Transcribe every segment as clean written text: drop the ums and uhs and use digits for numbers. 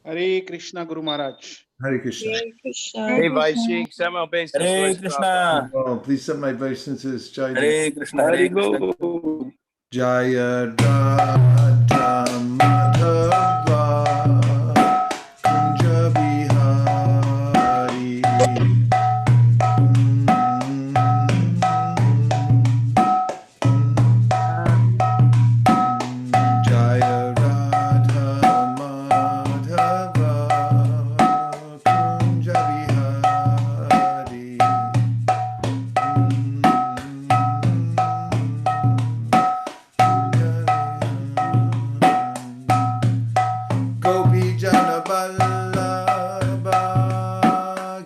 Hare Krishna, Guru Maharaj. Hare Krishna. Hare Krishna. Hey Vaisik, some obeisance. Hare Krishna. Oh, please set my obeisances. Jai Hare Krishna. Hare Krishna. Haribo. Jaya Radha Madhava Kunja Bihari Jaya Radha Madhava Kunja Bihari Gopi Jana Vallabha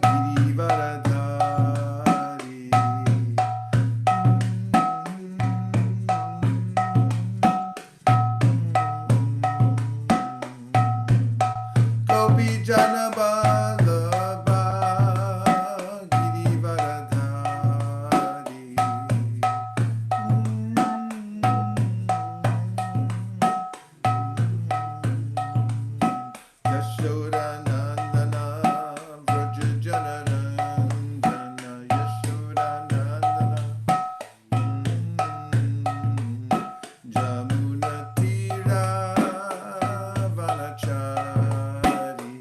Girivaradhari Gopi Jana Vallabha Girivaradhari Yashoda Nandana Vraja Janarandana Yashoda Nandana Jamuna Tira Vanachari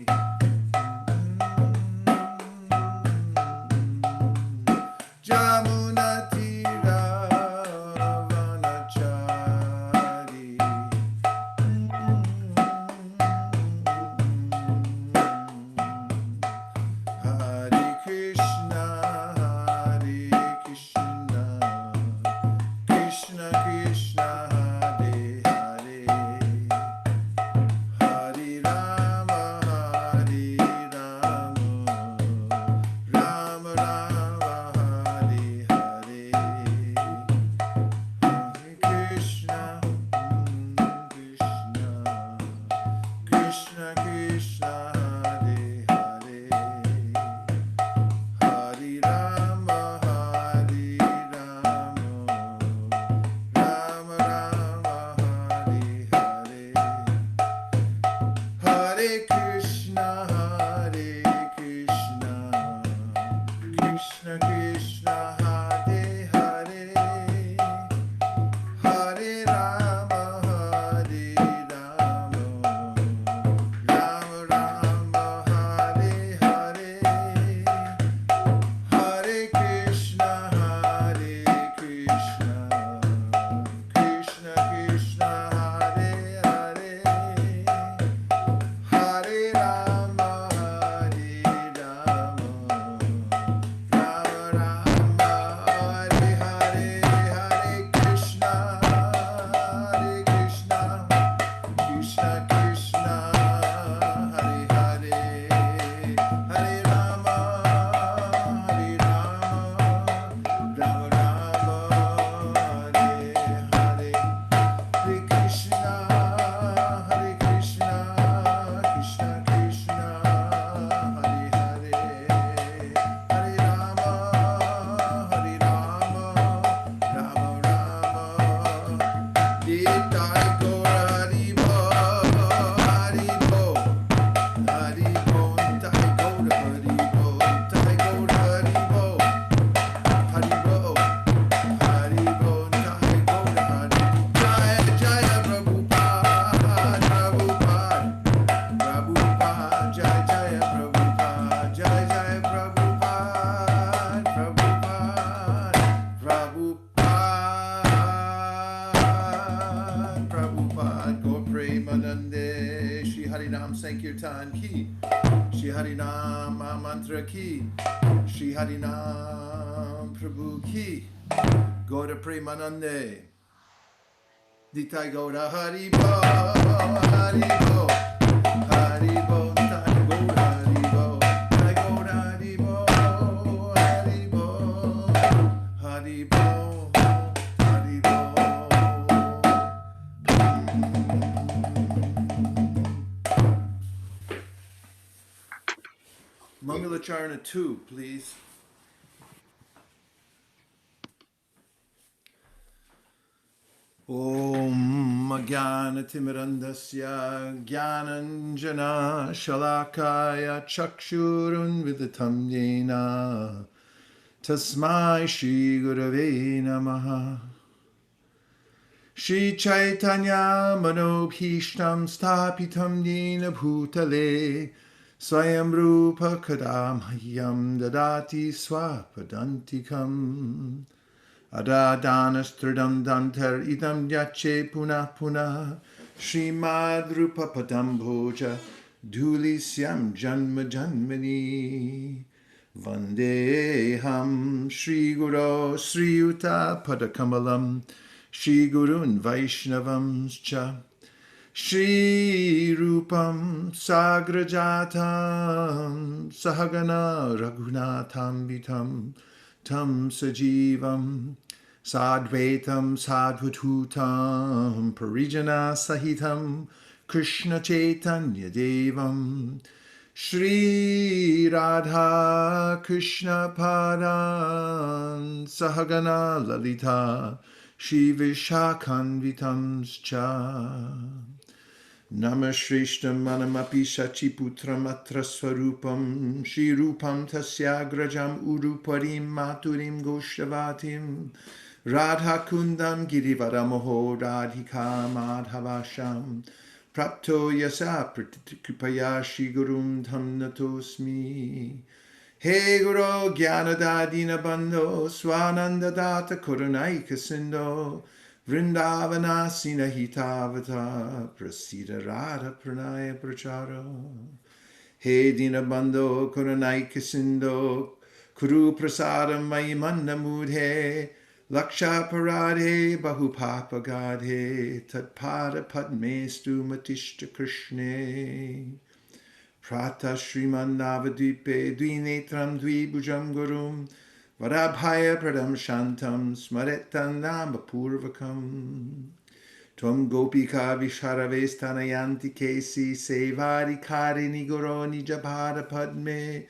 Jamuna Tira Vanachari Hare Krishna, Krishna Krishna, Hare Hare, Hare Rama, Rama Rama, Hare Hare, Hare Krishna, Krishna Krishna, Hare Hare, Hare Rama, Rama Rama, Hare Hare, Hare Krishna, Krishna Krishna, Hare Hare, Hare Rama, Rama Rama, Hare Hare, Hare Krishna, Krishna Krishna, Hare Hare, Hare Rama, Rama Rama, Hare Hare, Hare Krishna, Krishna Krishna, Hare Hare, Hare Rama, Rama Rama, Hare Hare, Hare Krishna, Krishna Krishna, Hare Hare, Hare Rama, Rama Rama, Nitai Gaura Haribo, Haribo, Haribo, Nitai Gaura Haribo, Nitai Gaura Haribo, Haribo, Haribo, Nitai Gaura Haribo, Jaya Jaya Prabhupada, Prabhupada, Jaya Jaya Prabhupada, Jaya Jaya Prabhupada, Prabhupada, Gaur Premanande, Shri Harinam Sankirtan ki, Shri Harinam Mantra ki, Shri Harinam Prabhu ki, Gaur Premanande, Nitai Gaura Haribo, Haribo, Haribo, Nitai Gaura Haribo, Nitai Gaura Haribo, Haribo, Haribo, Haribo. Mangalacharna 2, please. Om Omagyanatimirandasya Gyananjana Shalakaya Chakshurunviditam Yena Tasmai Shri Gurave Namaha. Shri Chaitanya Manobhishtam Stapitam Yena Bhutale Swayam Rupa Kadamhyam Dadati Swapadantikam Adadhanastradam dantar idam yache punah punah Srimad Rupa Padam Bhoja Dhulisyam Janma Janmani Vandeham Shri Guru Sri Yuta Padakamalam Shri Gurun Vaishnavam Cha Shri Rupam Sagrajatam Sahagana Raghunatham Vitam Tam Sajivam Sadvaitam Sadhututam Parijana Sahitam Krishna Chaitanya Devam Shri Radha Krishna Padan Sahagana Lalita Shri Vishakhanvitam Cha Namashrishtam manamapi shachiputram atra swarupam Shri Rupam tasyagrajam uruparim maturim goshtavatim Radha kundam girivaramoho radhika madhavasham Prapto yasa pratikupaya Shri Gurum tham natosmi He Guru Gyanadadina Bando Swananda Data Kurunaika Sindo Vrindavana Sinahitavata Prasida Radha Pranaya Pracharo He Dina Bando Kurunaika Sindo Kuru Prasadam Mayimanda Mudhe Laksha Parade Bahupapa Gadhe Tatpada Padmestu Matishta Krishne Prata Shriman Navadipe Dvinetram Dvibhujam Gurum Vadabhaya Pradam Shantam Smaretan Nama Purvakam Tvam Gopika Visharavestanayanti Kesi Sevari Karini Goroni Jabhada Padme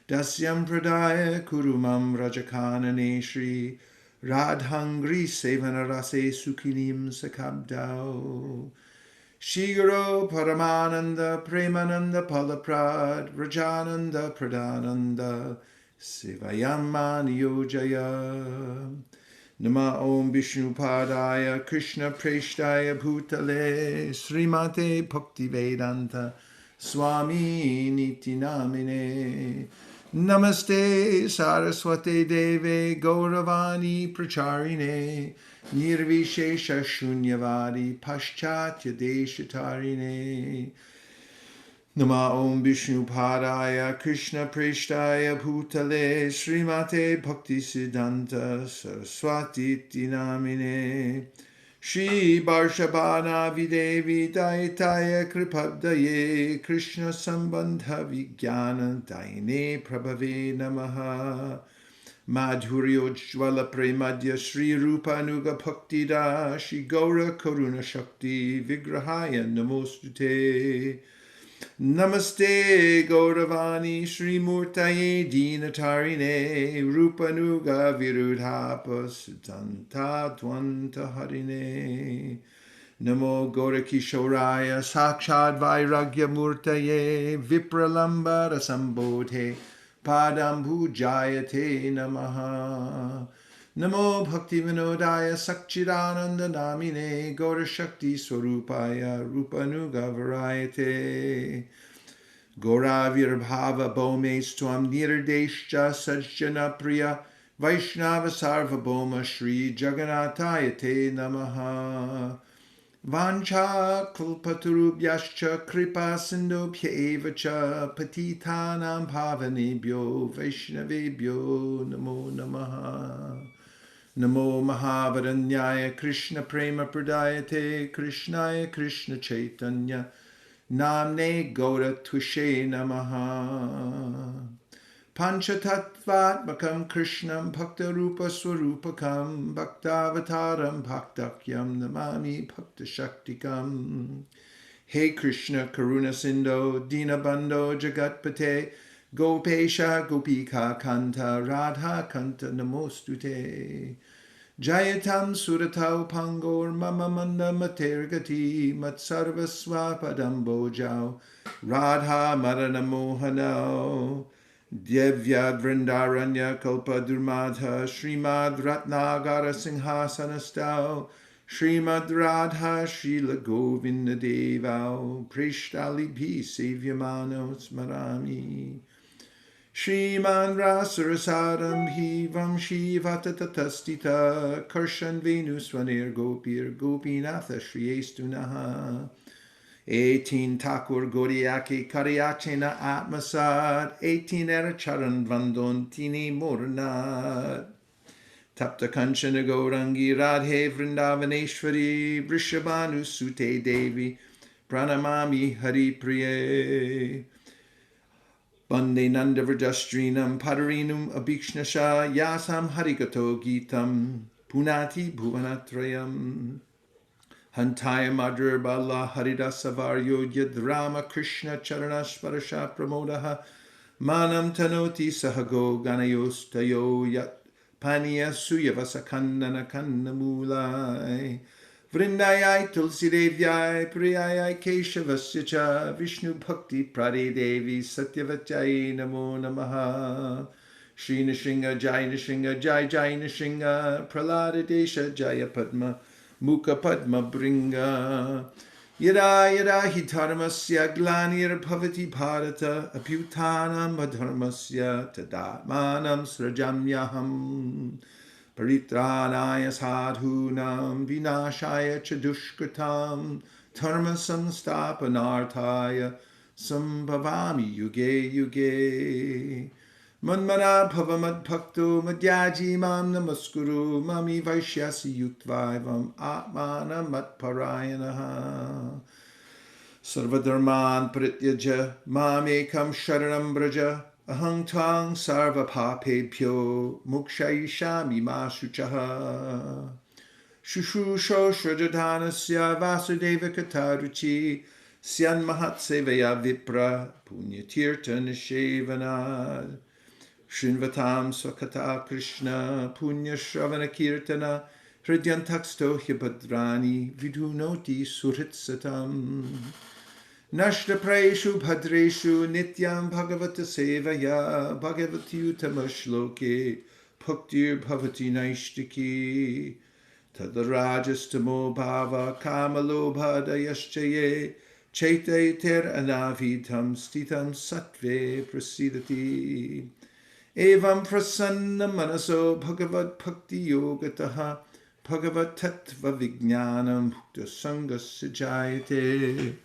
Dasyam Pradaya Kurumam Rajakanane Shri Radhangri Sevanarase Sukinim Sakabdao Shiguro Paramananda Premananda Palaprad Rajananda Pradhananda Sivayamani Yojaya Nama Om Vishnu Padaya Krishna Preshtaya Bhutale Srimate Bhakti Vedanta Swami Niti Namine Namaste Saraswate Deve Gauravani Pracharine Nirvishesha Shunyavadi Paschatya Deshatarine Nama Om Vishnu Padaya Krishna Preshtaya Bhutale Srimate Bhakti Siddhanta Saraswati Namine Shri Varshabhana Videvi Daitaya Kripabdaye Krishna Sambandha Vijnana Daine Prabhave Namaha Madhuryojjvala Premadya Shri Rupa Nuga Bhaktida Shri Gaura Karuna Shakti Vigrahaya Namostute Namaste Gauravani Shri Murtaye Dinatarine Rupanuga Virudhapa Siddhanta Dvanta Harine Namo Gaurakishoraya Sakshad Vairagya Murtaye Vipralambara Sambodhe Padambhu Jayate Namaha Namo Bhakti Vinodaya Sakchidananda Namine Gaura Shakti Swarupaya Rupanuga Varayate Gaura Virbhava Bhaumes Twam Nirdeshja Sajjana Priya Vaishnava Sarvabhauma Shri Jagannathaya Te Namaha Vancha Kulpaturubhyascha Kripa Sindhubhya Evacha Patitanam Bhavanebhyo Vaishnavebhyo Namo Namaha Namo Mahavaranyaya Krishna Prema Pradayate Krishnaya Krishna Chaitanya Namne Gaura Tushe Namaha Panchatattvatmakam Krishnam Bhakta Rupa Swarupakam Bhaktavataram Bhaktakyam Namami Bhakta Shaktikam He Krishna Karuna Sindho Dinabandho Jagatpate Gopesha Gopika Kanta Radha Kanta Namostute Jayatam suratau pangor mama manda matergati matsarvaswa padambojau Radha Madana Mohanao Devya Vrindaranya Kalpa Durmadha Srimad Ratnagara Singhasanastao Srimad Radha Srila Govinda Devao Prishtali Bhi Sevyamano Smarami Shriman Rasarasadam Hi Vamshi Vatatatastita Karshan Venuswanir Gopir Gopinatha Shriyestunaha 18 Thakur Goriaki Karyachena Atmasad 18 Eracharan Vandon Tini Murnad Tapta Kanchana Gaurangi Radhe Vrindavaneshwari Vrishabhanu Sute Devi Pranamami Hari Priye Bande Nanda Vrajastrinam Padarinum Abhikshnasha Yasam Harikato Gitam Punati Bhuvanatrayam Hantaya Madhur Bala Haridasavaryo Yadrama Krishna Charanashparasha Pramodaha Manam Tanoti Sahago Ganayostayo Yat Paniya Suyavasakandana Kannamulai Vrindayai Tulsi Devyai Priyayai Keshavasya Cha Vishnu Bhakti Prade Devi Satyavachai Namo Namaha Shri Nishinga Jai Nishinga Jai Jai Nishinga Pralada Desha Jaya Padma Mukha Padma Bringa Yada Yada Hi Dharmasya Glanir Bhavati Bharata Apyutanam Adharmasya Tadatmanam Srajamyaham Paritranaya Sadhunam Vinashaya Chadushkratam Dharma Samstapanarthaya Sambhavami Yuge Yuge Manmana Bhavamad Bhakto Madhyaji Mam Namaskuru Mami Vaishyasi Yuktvavam Atmana Matparayanaha Sarvadharman Prityaja Mamekam Sharanam Braja Ahang Tang Sarva Papebhyo Mukshayishami Masuchaha Shushusho Shrajadhanasya Vasudeva Kataruchi Syan Mahatsevaya Vipra Punyatirtha Nishevanad Shinvatam Swakata Krishna Punya Shravana Kirtana Hridyantaksto Hyabadrani Vidunoti Suritsatam Nashta Praeshu Bhadreshu Nityam Bhagavata Sevaya Bhagavati Utamashloke Bhaktir Bhavati Naishtiki Tadarajastamo Bhava Kamalobha Dayaschaye Chaitaiter Anavidham Stitam Sattve Prasidati Evam Prasanna Manaso Bhagavad Bhakti Yogataha Bhagavad Tattva Vijnanam Bhukta Sangasya Jayate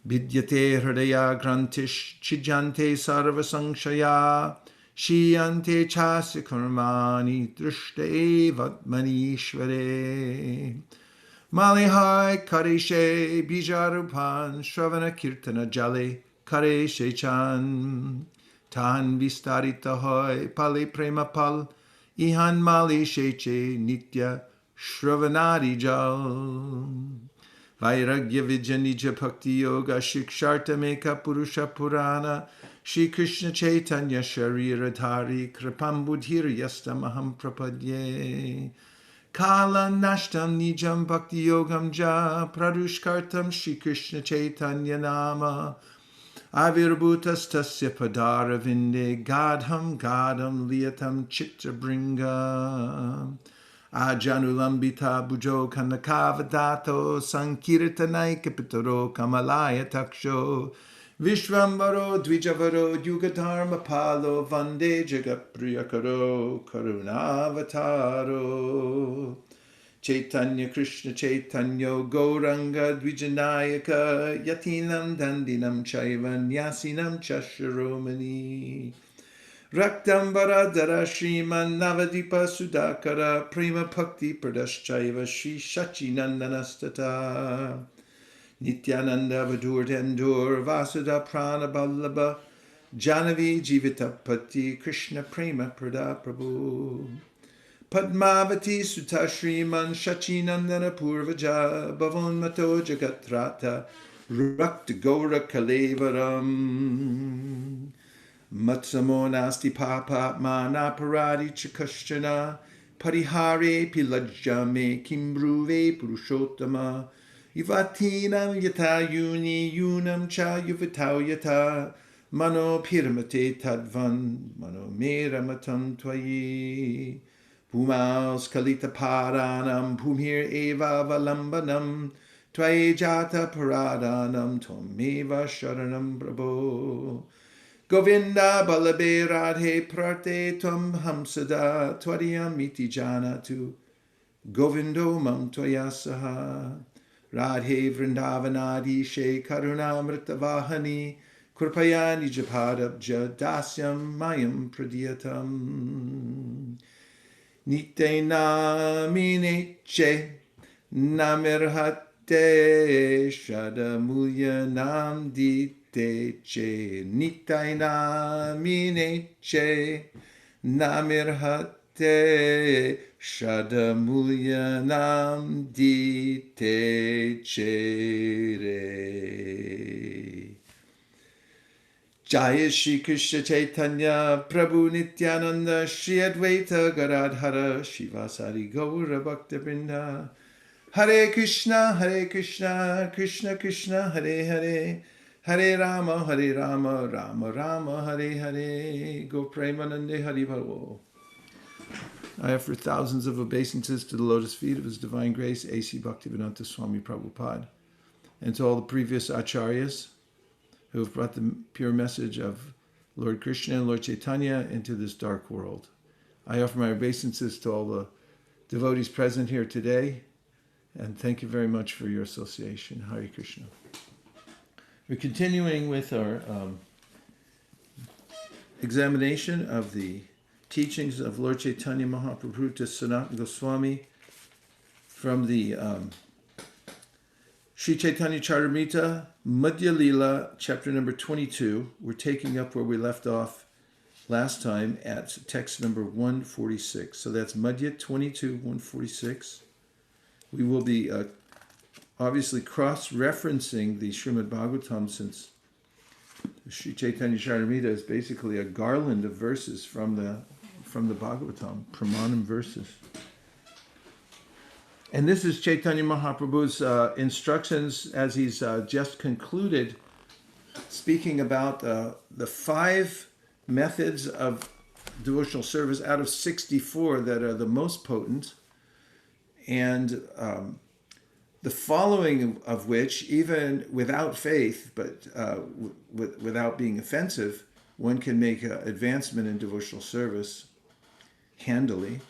Vidyate Hridaya Grantish Chijante Sarva Sankshaya Shiyante Chasya Karmani Drishta Evatmanishvare Malihai Kareshe Bijarupan Shravana Kirtana Jale Kareshe Chan Tan Vistarita Hoy Pale Prema Pal Ihan Mali Sheche Nitya Shravanari Jal Vairagya Vijanija Bhakti Yoga Shiksharta Meka Purusha Purana Shri Krishna Chaitanya Sharira Dhari Kripam Budhir Yastamaham Prapadye Kala Nashtam Nijam Bhakti Yogam Ja Pradushkartam Shri Krishna Chaitanya Nama Avirbhutas Tasya Padara Vinde Gadham Gadam Liyatam Chitta Bringa Ajanulambita Bujo Kanakavadato Sankirtanai Kapitaro Kamalaya Taksho Vishvambaro Dvijavaro Yugadharma Palo Vande Jagapriyakaro Karunavataro Chaitanya Krishna Chaitanya Gauranga Dvijanayaka Yatinam Dandinam Chaivan Yasinam Chasharomani Raktambara Dara Shriman Navadipa Sudakara Prema Bhakti Pradaschaiva Shri Shachi Nandanastata Nityananda Vadur Dendur Vasudha Prana Ballabha Janavi Jivitapati Krishna Prema Prada Prabhu Padmavati Sutta Shriman Shachi Nandana Purvaja Bhavon Mato Jagatrata Rakta Gaura Kalevaram Matsamo Nasti Papa Mana Paradi Chakashchana Parihare pilajjame kimbruve purushottama. Yuvatinam yata yuni yunam cha yuvatau yata. Mano piramate tadvan mano meramatam twayi. Pumaus kalita paranam pumhir eva valambanam. Twaye jata paradanam tomeva sharanam prabho. Govinda balabe radhe prate tvam hamsada twadiyam iti janatu. Govindo mam tvayasaha. Radhe vrindavanadi she karunamritavahani. Kripaya nijapadabja dasyam mayam pradiyatam. Nite namine che namirhate shadamulya nam dite che. Nitai namine che namirhate shadamulya nam dite che re. Jaya Shri Krishna Chaitanya Prabhu Nityananda Shri Advaita Gadadhara Shivasari Gaura Bhakta Vrinda. Hare Krishna Krishna Krishna Hare Hare Hare Rama Rama Rama Hare Hare. Go Premanande Hari Bhavo. I offer thousands of obeisances to the lotus feet of His Divine Grace A.C. Bhaktivedanta Swami Prabhupada, and to all the previous acharyas who have brought the pure message of Lord Krishna and Lord Chaitanya into this dark world. I offer my obeisances to all the devotees present here today, and thank you very much for your association. Hare Krishna. We're continuing with our examination of the teachings of Lord Chaitanya Mahaprabhu to Sanatana Goswami from the Sri Chaitanya Charitamrita, Madhya Lila, chapter number 22. We're taking up where we left off last time at text number 146. So that's Madhya 22, 146. We will be obviously cross-referencing the Srimad Bhagavatam, since Sri Chaitanya Charitamrita is basically a garland of verses from the Bhagavatam, Pramanam verses. And this is Chaitanya Mahaprabhu's instructions as he's just concluded speaking about the 5 methods of devotional service out of 64 that are the most potent, and the following of which, even without faith, but without being offensive, one can make an advancement in devotional service handily.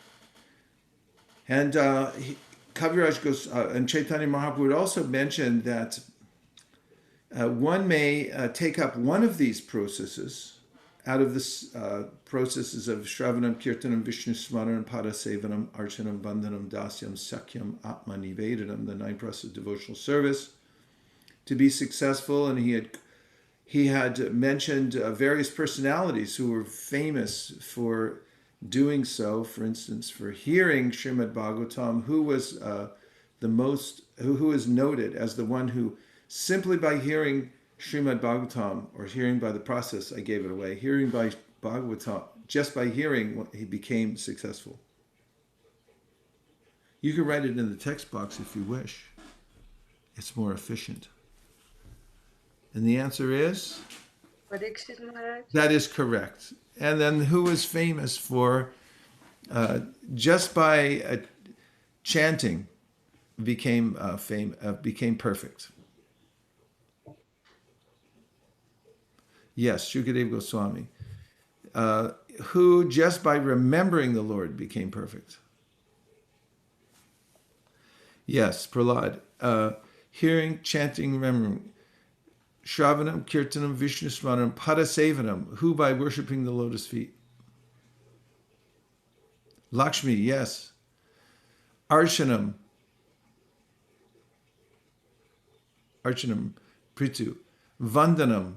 And Kaviraj goes, and Chaitanya Mahaprabhu also mentioned that one may take up one of these processes out of the processes of Shravanam, Kirtanam, Vishnu Smaranam, Padasevanam, Archanam, Bandhanam, Dasyam, Sakyam, Atma Nivedanam, the 9 processes of devotional service, to be successful. And he had mentioned various personalities who were famous for doing so. For instance, for hearing Srimad Bhagavatam, who was who is noted as the one who, simply by hearing Srimad Bhagavatam, or hearing by the process, I gave it away, hearing by Bhagavatam, just by hearing, he became successful. You can write it in the text box if you wish. It's more efficient. And the answer is? Parikshit Maharaj. That is correct. And then who is famous for just by chanting became perfect? Yes, Shukadeva Goswami, who just by remembering the Lord became perfect. Yes, Prahlad, hearing, chanting, remembering. Shravanam, Kirtanam, Vishnu Smaranam, Padasevanam, who by worshipping the lotus feet. Lakshmi, yes. Archanam, Pritu. Vandanam,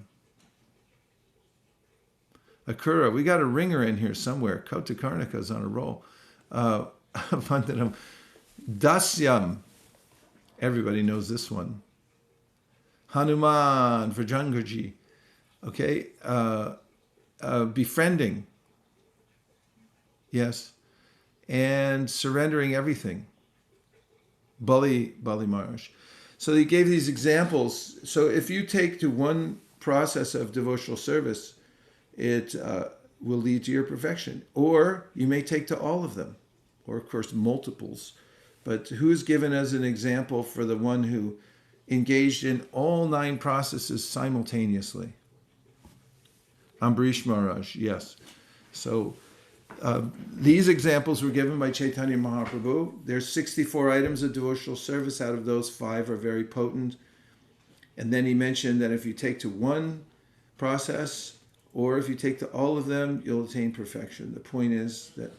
Akura. We got a ringer in here somewhere. Kautakarnaka's on a roll. Vandanam. Dasyam. Everybody knows this one. Hanuman, Vrajangarji. Okay. Befriending. Yes. and surrendering everything. Bali Maharaj. So he gave these examples. So if you take to one process of devotional service, it will lead to your perfection. Or you may take to all of them, or of course multiples. But who's given as an example for the one who engaged in all 9 processes simultaneously? Ambarish Maharaj, yes. So these examples were given by Chaitanya Mahaprabhu. There's 64 items of devotional service. Out of those, 5 are very potent. And then he mentioned that if you take to one process, or if you take to all of them, you'll attain perfection. The point is that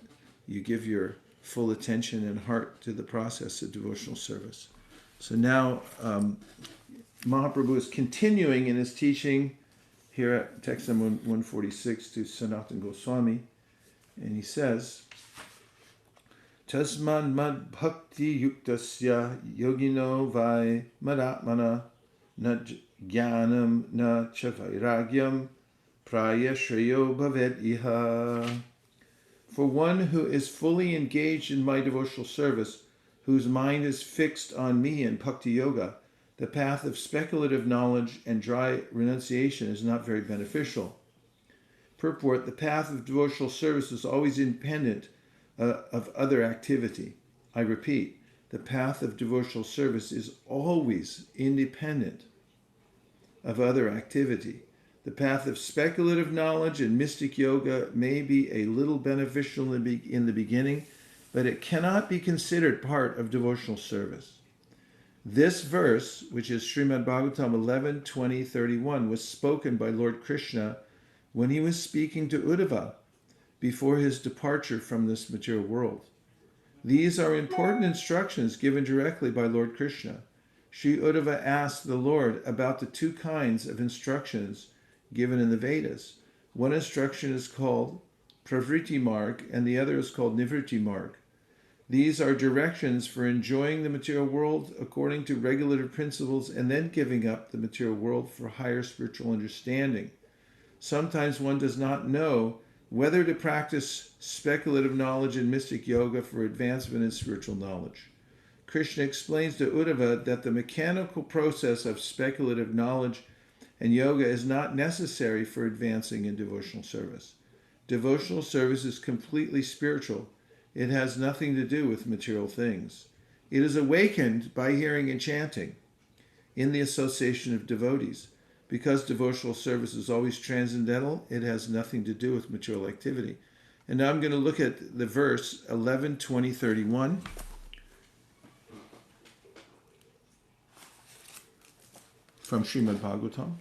you give your full attention and heart to the process of devotional service. So now Mahaprabhu is continuing in his teaching here at text number 146 to Sanatana Goswami. And he says, Tasman mad bhakti yuktasya yogino vai madatmana na jnanam na cha vairagyam praya shreyo bhavet iha. For one who is fully engaged in my devotional service, whose mind is fixed on me in bhakti yoga, the path of speculative knowledge and dry renunciation is not very beneficial. Purport: the path of devotional service is always independent of other activity. I repeat, the path of devotional service is always independent of other activity. The path of speculative knowledge and mystic yoga may be a little beneficial in the beginning, but it cannot be considered part of devotional service. This verse, which is Srimad Bhagavatam 11, 20, 31, was spoken by Lord Krishna when he was speaking to Uddhava before his departure from this material world. These are important instructions given directly by Lord Krishna. Sri Uddhava asked the Lord about the 2 kinds of instructions given in the Vedas. One instruction is called Pravritti Marg and the other is called Nivritti Marg. These are directions for enjoying the material world according to regulative principles and then giving up the material world for higher spiritual understanding. Sometimes one does not know whether to practice speculative knowledge and mystic yoga for advancement in spiritual knowledge. Krishna explains to Uddhava that the mechanical process of speculative knowledge and yoga is not necessary for advancing in devotional service. Devotional service is completely spiritual. It has nothing to do with material things. It is awakened by hearing and chanting in the association of devotees. Because devotional service is always transcendental, it has nothing to do with material activity. And now I'm going to look at the verse 11, 20, 31. From Srimad Bhagavatam.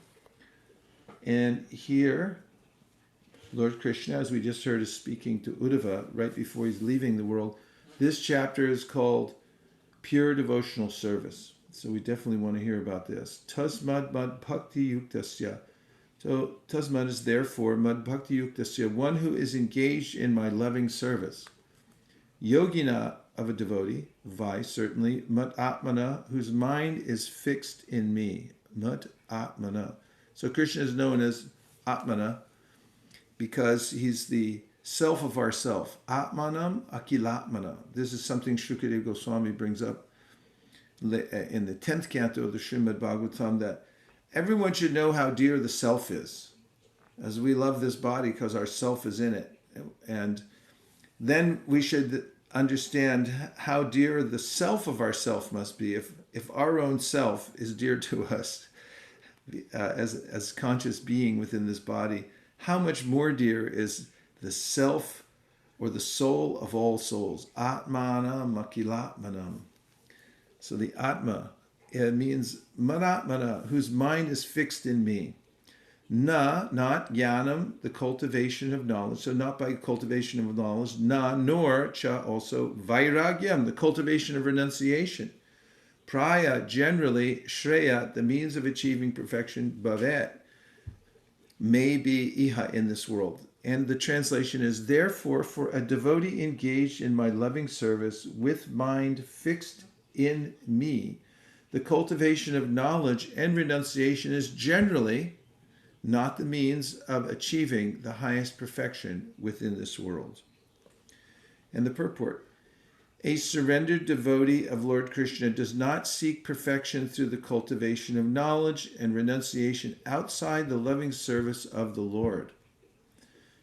And here, Lord Krishna, as we just heard, is speaking to Uddhava right before he's leaving the world. This chapter is called Pure Devotional Service. So we definitely want to hear about this. Tasmad mad bhakti yuktasya. So tasmad is therefore mad bhakti yuktasya, one who is engaged in my loving service. Yogina, of a devotee, vai, certainly, mat atmana, whose mind is fixed in me. Mat atmana. So Krishna is known as Atmana because he's the self of ourself. Atmanam akilatmana. This is something Shukadeva Goswami brings up in the 10th canto of the Srimad Bhagavatam, that everyone should know how dear the self is, as we love this body because our self is in it. And then we should understand how dear the self of ourself must be. If our own self is dear to us as conscious being within this body, how much more dear is the self or the soul of all souls? Atmanam akilatmanam. So the Atma, it means Manatmana, whose mind is fixed in me. Na, not Jnanam, the cultivation of knowledge. So not by cultivation of knowledge. Na, nor cha, also Vairagyam, the cultivation of renunciation. Praya, generally, Shreya, the means of achieving perfection, Bhavet, may be Iha, in this world. And the translation is, therefore, for a devotee engaged in my loving service with mind fixed in me, the cultivation of knowledge and renunciation is generally not the means of achieving the highest perfection within this world. And the purport: a surrendered devotee of Lord Krishna does not seek perfection through the cultivation of knowledge and renunciation outside the loving service of the Lord.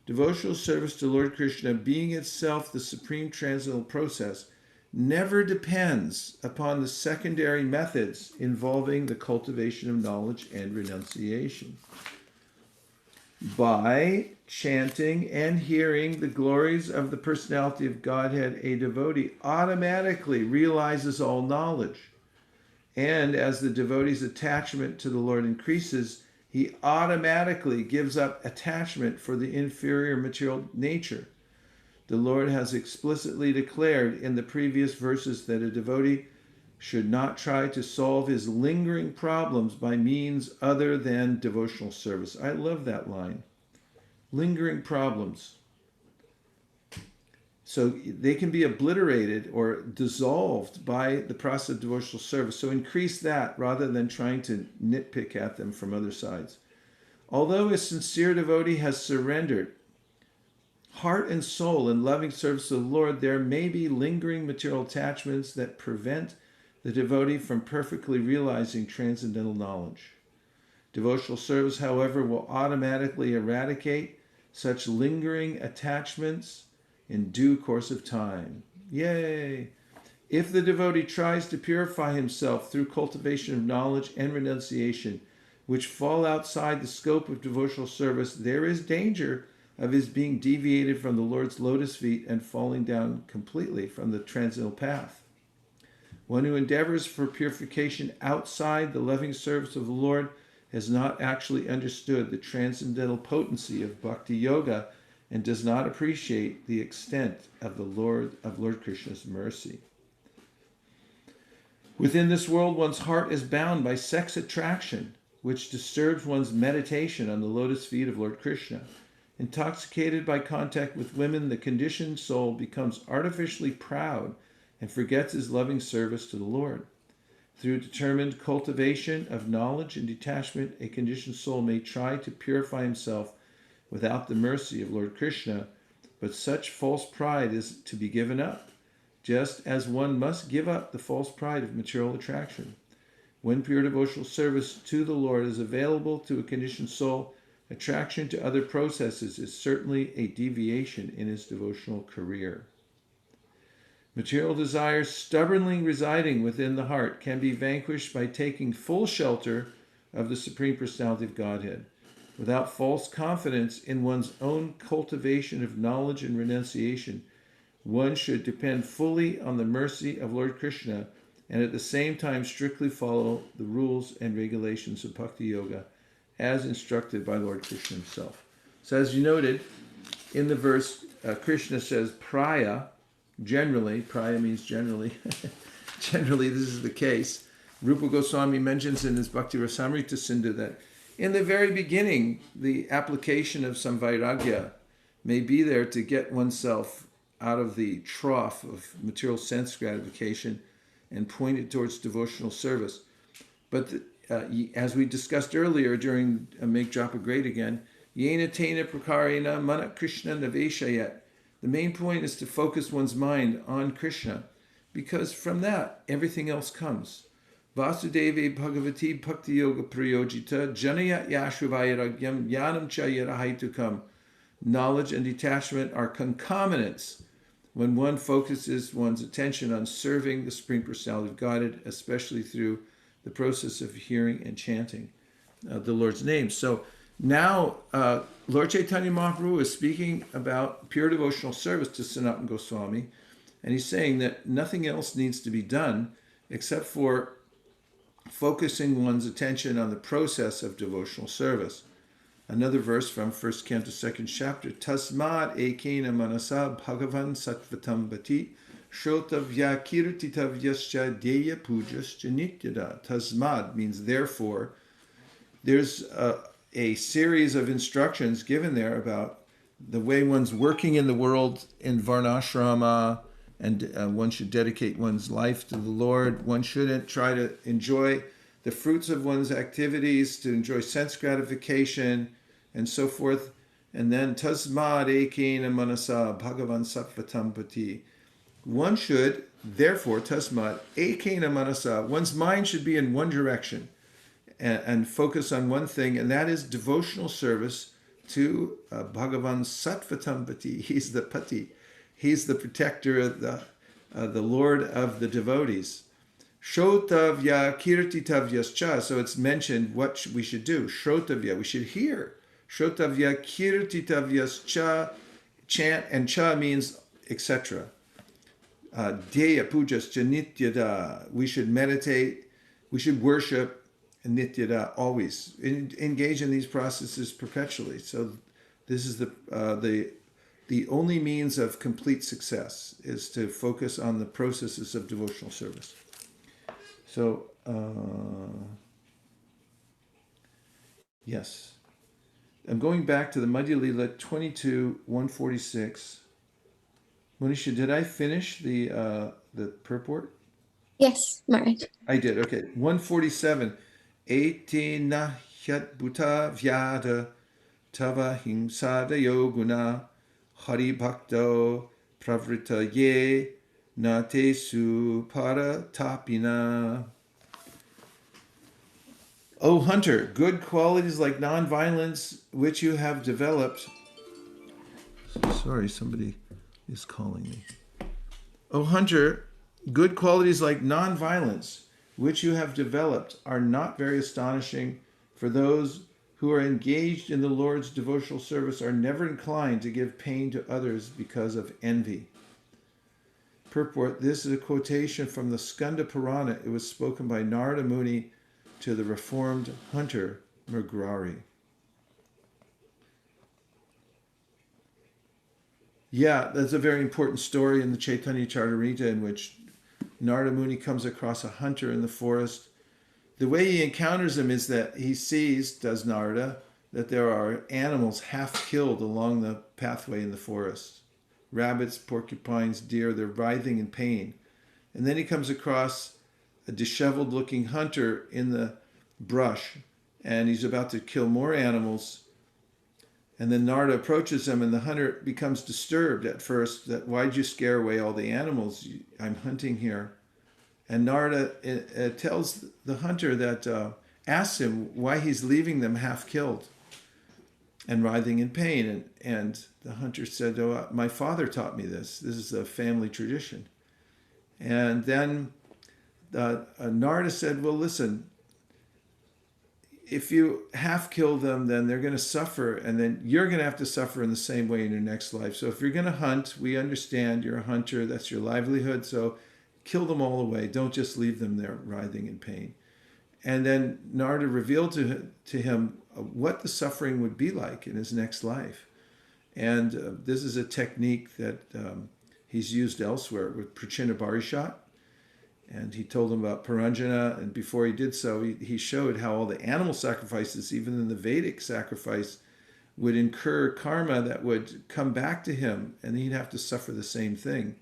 Devotional service to Lord Krishna, being itself the supreme transcendental process, never depends upon the secondary methods involving the cultivation of knowledge and renunciation. By chanting and hearing the glories of the personality of Godhead, a devotee automatically realizes all knowledge. And as the devotee's attachment to the Lord increases, he automatically gives up attachment for the inferior material nature. The Lord has explicitly declared in the previous verses that a devotee should not try to solve his lingering problems by means other than devotional service. I love that line. Lingering problems. So they can be obliterated or dissolved by the process of devotional service. So increase that rather than trying to nitpick at them from other sides. Although a sincere devotee has surrendered heart and soul in loving service to the Lord, there may be lingering material attachments that prevent the devotee from perfectly realizing transcendental knowledge. Devotional service, however, will automatically eradicate such lingering attachments in due course of time. Yay! If the devotee tries to purify himself through cultivation of knowledge and renunciation, which fall outside the scope of devotional service, there is danger of his being deviated from the Lord's lotus feet and falling down completely from the transcendental path. One who endeavors for purification outside the loving service of the Lord has not actually understood the transcendental potency of bhakti yoga and does not appreciate the extent of Lord Krishna's mercy. Within this world, one's heart is bound by sex attraction, which disturbs one's meditation on the lotus feet of Lord Krishna. Intoxicated by contact with women, the conditioned soul becomes artificially proud and forgets his loving service to the Lord. Through determined cultivation of knowledge and detachment, a conditioned soul may try to purify himself without the mercy of Lord Krishna, but such false pride is to be given up, just as one must give up the false pride of material attraction. When pure devotional service to the Lord is available to a conditioned soul, attraction to other processes is certainly a deviation in his devotional career. Material desires stubbornly residing within the heart can be vanquished by taking full shelter of the Supreme Personality of Godhead. Without false confidence in one's own cultivation of knowledge and renunciation, one should depend fully on the mercy of Lord Krishna and at the same time strictly follow the rules and regulations of Bhakti Yoga as instructed by Lord Krishna himself. So as you noted, in the verse, Krishna says praya, generally, praya means generally, generally this is the case. Rupa Goswami mentions in his Bhakti Rasamrita Sindhu that in the very beginning, the application of some vairagya may be there to get oneself out of the trough of material sense gratification and point it towards devotional service. But as we discussed earlier during Make Japa Great Again, Yena Tena Prakarena Mana Krishna Naveshayat. The main point is to focus one's mind on Krishna, because from that, everything else comes. Vasudeve Bhagavati Bhakti Yoga Prayojita Janayat Yashuvayaragyam Yanam Chayarahaitukam. Knowledge and detachment are concomitants when one focuses one's attention on serving the Supreme Personality of Godhead, especially through the process of hearing and chanting the Lord's name. So now Lord Chaitanya Mahaprabhu is speaking about pure devotional service to Sanatana Goswami, and he's saying that nothing else needs to be done except for focusing one's attention on the process of devotional service. Another verse from 1st Canto, 2nd chapter, Tasmad ekena manasa bhagavan sattvatam bhati Shrotavya kirtitavyascha deya pujascha nityada. Tasmad means therefore. There's a series of instructions given there about the way one's working in the world in varnashrama, and one should dedicate one's life to the Lord. One shouldn't try to enjoy the fruits of one's activities, to enjoy sense gratification, and so forth. And then tasmad ekena manasa bhagavan sattvatam pati. One should, therefore, tasmad ekena manasa, one's mind should be in one direction and focus on one thing, and that is devotional service to Bhagavan Sattvatam Pati. He's the Pati. He's the protector of the Lord of the devotees. Shrotavya kirtitavyascha. So it's mentioned what we should do. Shrotavya, we should hear. Shrotavya kirtitavyascha, chant, and cha means etc. Dhyaya pujascha nityada. We should meditate. We should worship. Nityada, always engage in these processes perpetually. So this is the only means of complete success, is to focus on the processes of devotional service. So yes, I'm going back to the Madhya Lila 22 146. Monisha, did I finish the purport? Yes, Maharaj. I did. Okay, 147. Etina hyat bhuta vyada tava himsada yoguna hari bhakto pravrita ye nate su para tapina. O hunter, good qualities like non-violence which you have developed. Sorry, somebody is calling me. O hunter, good qualities like non-violence which you have developed are not very astonishing, for those who are engaged in the Lord's devotional service are never inclined to give pain to others because of envy. Purport, this is a quotation from the Skanda Purana. It was spoken by Narada Muni to the reformed hunter Mrigarari. Yeah, that's a very important story in the Chaitanya Charitamrita, in which Narada Muni comes across a hunter in the forest. The way he encounters him is that he sees, does Narada, that there are animals half killed along the pathway in the forest. Rabbits, porcupines, deer, they're writhing in pain. And then he comes across a disheveled looking hunter in the brush, and he's about to kill more animals. And then Narada approaches him, and the hunter becomes disturbed at first, that why'd you scare away all the animals? I'm hunting here. And Narada tells the hunter that, asks him why he's leaving them half killed and writhing in pain. And the hunter said, oh, my father taught me this. This is a family tradition. And then Narada said, well, listen, if you half kill them, then they're going to suffer, and then you're going to have to suffer in the same way in your next life. So if you're going to hunt, we understand you're a hunter, that's your livelihood, so kill them all away. Don't just leave them there writhing in pain. And then Narada revealed to him what the suffering would be like in his next life. And this is a technique that he's used elsewhere with Prachina Barishat. And he told him about Paranjana, and before he did so, he showed how all the animal sacrifices, even in the Vedic sacrifice, would incur karma that would come back to him, and he'd have to suffer the same thing.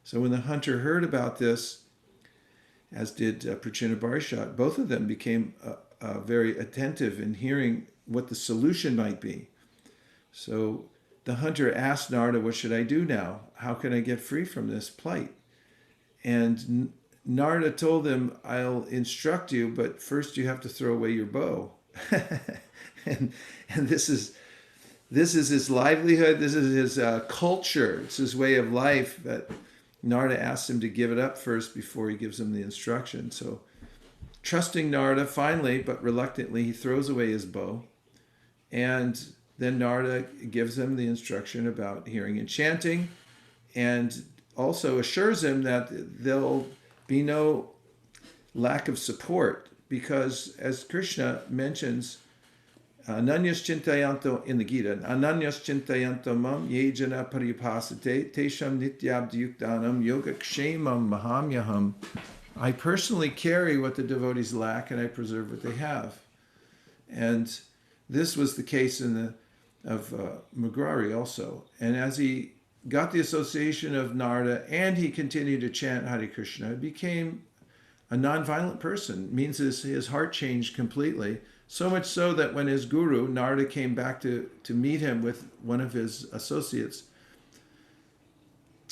So when the hunter heard about this, as did Prachina Barishat, both of them became very attentive in hearing what the solution might be. So the hunter asked Narada, what should I do now? How can I get free from this plight? And Narada told him, I'll instruct you, but first you have to throw away your bow. and this is his livelihood. This is his culture. It's his way of life. But Narada asked him to give it up first before he gives him the instruction. So trusting Narada, finally, but reluctantly, he throws away his bow. And then Narada gives him the instruction about hearing and chanting, and also assures him that there'll be no lack of support, because as Krishna mentions, Ananyas chintayanto in the Gita, Ananyas chintayanto mam yejana paripasate tesham nityabdiyuktanam yogakshemam mahamyaham. I personally carry what the devotees lack, and I preserve what they have. And this was the case of Mrigarari also. And as he got the association of Narada, and he continued to chant Hare Krishna, became a non-violent person. It means his heart changed completely. So much so that when his guru, Narada, came back to meet him with one of his associates,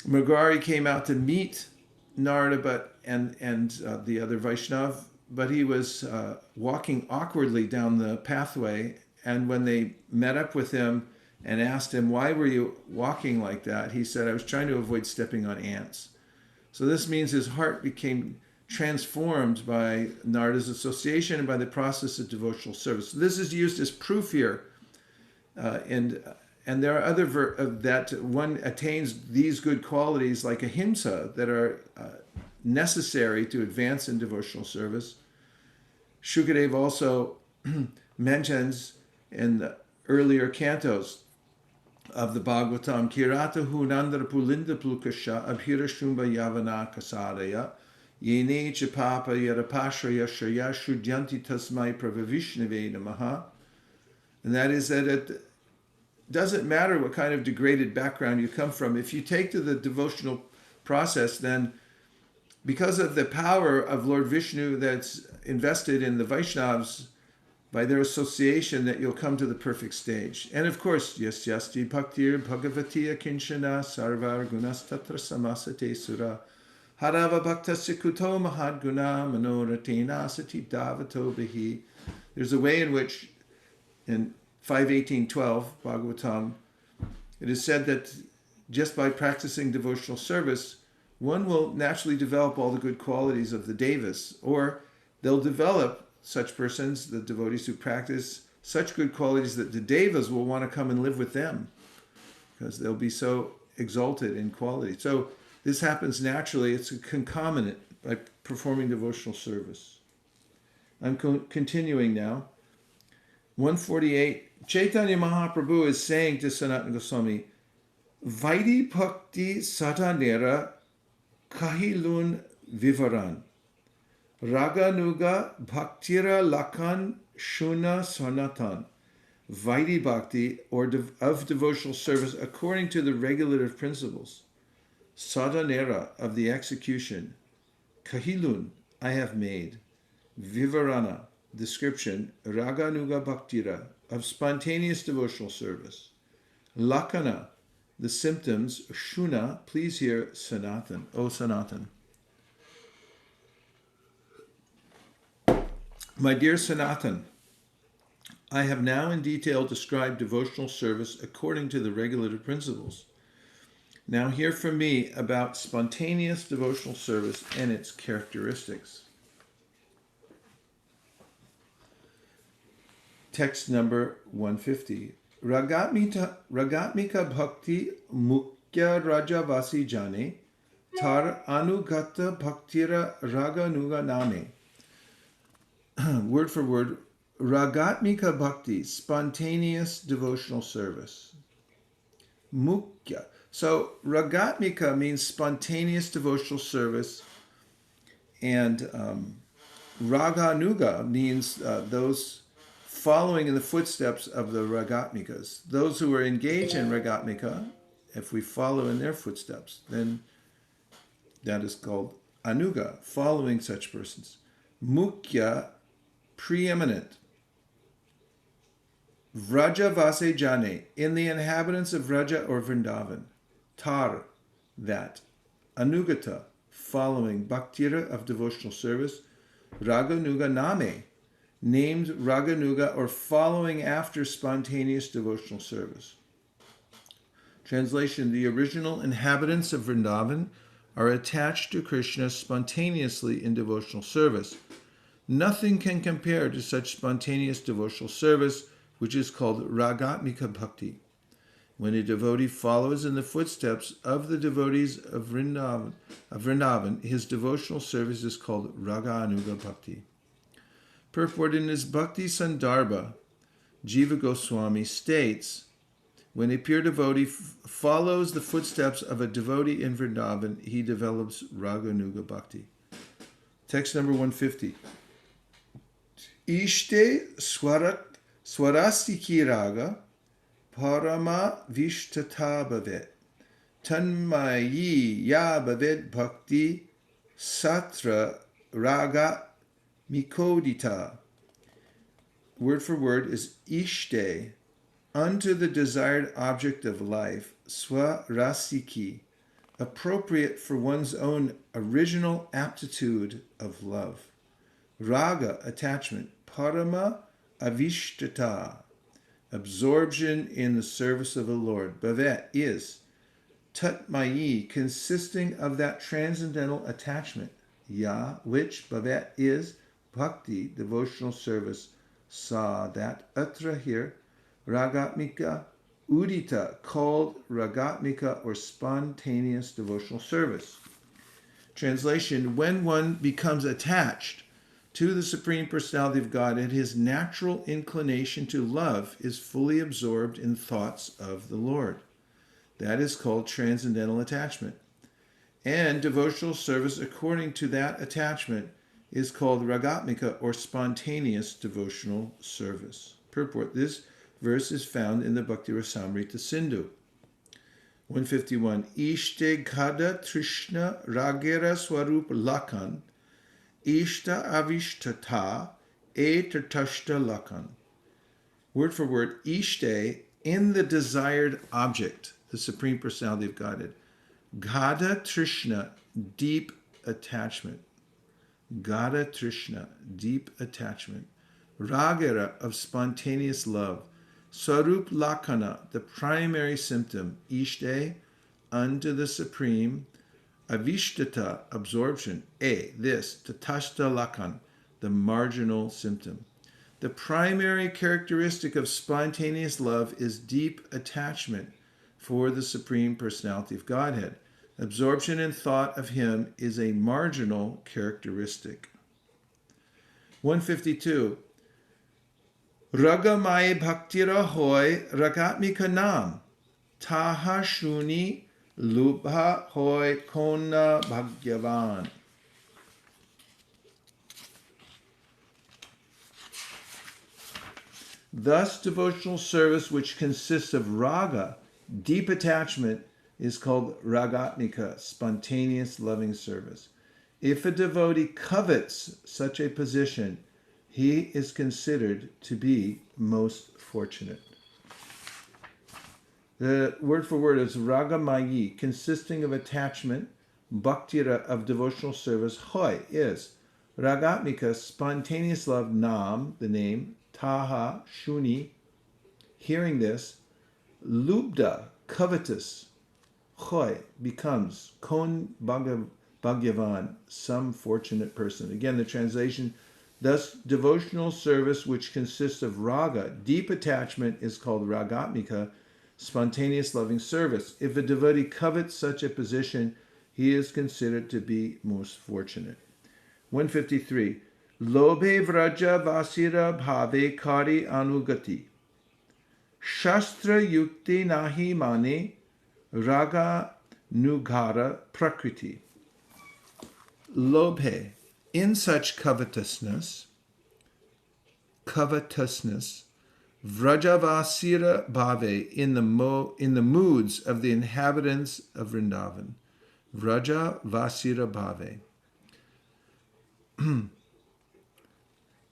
Mrigari came out to meet Narada and the other Vaishnav, but he was walking awkwardly down the pathway. And when they met up with him and asked him, why were you walking like that? He said, I was trying to avoid stepping on ants. So this means his heart became transformed by Narada's association and by the process of devotional service. So this is used as proof here. And there are other that one attains these good qualities like ahimsa that are necessary to advance in devotional service. Shukadeva also mentions in the earlier cantos of the Bhagavatam, Kirata hunandra pulinda plukasha abhira shumba yavana kasadaya yene chapapa yarapashraya shaya shudyanti tasmai pravavishnave namaha. And that is that it doesn't matter what kind of degraded background you come from. If you take to the devotional process, then because of the power of Lord Vishnu that's invested in the Vaishnavas, by their association, that you'll come to the perfect stage. And of course, yes, yasti bhaktir bhagavatiya kinshana sarvar gunas tatra samasate sura harava bhakta sikuto mahadguna manoratena sati davato bihi. There's a way in which, in 5.18.12 Bhagavatam, it is said that just by practicing devotional service, one will naturally develop all the good qualities of the devas, or they'll develop such persons, the devotees who practice such good qualities that the devas will want to come and live with them because they'll be so exalted in quality. So this happens naturally. It's a concomitant by performing devotional service. I'm continuing now. 148. Chaitanya Mahaprabhu is saying to Sanatana Goswami, Vaidi Bhakti Satanera Kahilun Vivaran Raganuga Bhaktira Lakan Shuna Sanatan. Vaidi Bhakti, or of devotional service according to the regulative principles. Sadhanera, of the execution. Kahilun, I have made. Vivarana, description. Raganuga Bhaktira, of spontaneous devotional service. Lakana, the symptoms. Shuna, please hear Sanatan, O Sanatan. My dear Sanatan, I have now in detail described devotional service according to the regulative principles. Now hear from me about spontaneous devotional service and its characteristics. Text number 150. Ragatmika bhakti mukya rajavasi jane tar anugata bhaktira raganuga name. Word for word, Ragatmika bhakti, spontaneous devotional service. Mukya. So Ragatmika means spontaneous devotional service, and Raganuga means those following in the footsteps of the Ragatmikas. Those who are engaged in Ragatmika, if we follow in their footsteps, then that is called Anuga, following such persons. Mukya, preeminent. Vraja Vase Jane, in the inhabitants of Vraja or Vrindavan. Tar, that. Anugata, following. Bhaktira, of devotional service. Raganuga Name, named Raganuga, or following after spontaneous devotional service. Translation: the original inhabitants of Vrindavan are attached to Krishna spontaneously in devotional service. Nothing can compare to such spontaneous devotional service, which is called Ragatmika Bhakti. When a devotee follows in the footsteps of the devotees of Vrindavan, his devotional service is called Raganuga Bhakti. Purport: in his Bhakti Sandarbha, Jiva Goswami states, when a pure devotee follows the footsteps of a devotee in Vrindavan, he develops Raganuga Bhakti. Text number 150. Ishte swarastiki raga parama vishtata bhavet tanmayi ya bhavet bhakti satra raga mikodita. word for word, is ishte, unto the desired object of life, swarasiki, appropriate for one's own original aptitude of love. Raga, attachment. Parama avishtata, absorption in the service of the Lord. Bhavet is tatmayi, consisting of that transcendental attachment. Ya, which Bhavet is bhakti, devotional service. Sa, that atra here, ragatmika udita, called ragatmika or spontaneous devotional service. Translation: when one becomes attached to the Supreme Personality of Godhead, his natural inclination to love is fully absorbed in thoughts of the Lord. That is called transcendental attachment. And devotional service according to that attachment is called ragatmika or spontaneous devotional service. Purport: this verse is found in the Bhakti Rasamrita Sindhu. 151. Ishte kada trishna ragera swarup lakan ishta avishtata e tatashta lakan. Word for word, ishte, in the desired object, the Supreme Personality of Godhead. Gada trishna, deep attachment. Gada trishna, deep attachment. Ragera, of spontaneous love. Swarup lakana, the primary symptom. Ishte, unto the Supreme. Avishtata, absorption. This. Tatashta lakan, the marginal symptom. The primary characteristic of spontaneous love is deep attachment for the Supreme Personality of Godhead. Absorption in thought of Him is a marginal characteristic. 152. Ragamai bhaktira hoy ragatmika nam taha shuni lubha hoy kona bhagyavan. Thus, devotional service which consists of raga, deep attachment, is called ragatmika, spontaneous loving service. If a devotee covets such a position, he is considered to be most fortunate. The word for word is ragamayi, consisting of attachment, bhaktira, of devotional service, hoy, is ragatmika, spontaneous love, nam, the name, taha, shuni, hearing this, lubda, covetous, hoy, becomes, kon bhagyavan, some fortunate person. Again, the translation: thus, devotional service which consists of raga, deep attachment, is called ragatmika, spontaneous loving service. If a devotee covets such a position, he is considered to be most fortunate. 153. Lobhe vraja vasira bhave kari anugati. Shastra yukti nahi mane raga nugara prakriti. Lobhe, in such covetousness, vrajavasira bhave, in the moods of the inhabitants of Vrindavan. Vrajavasira bhave.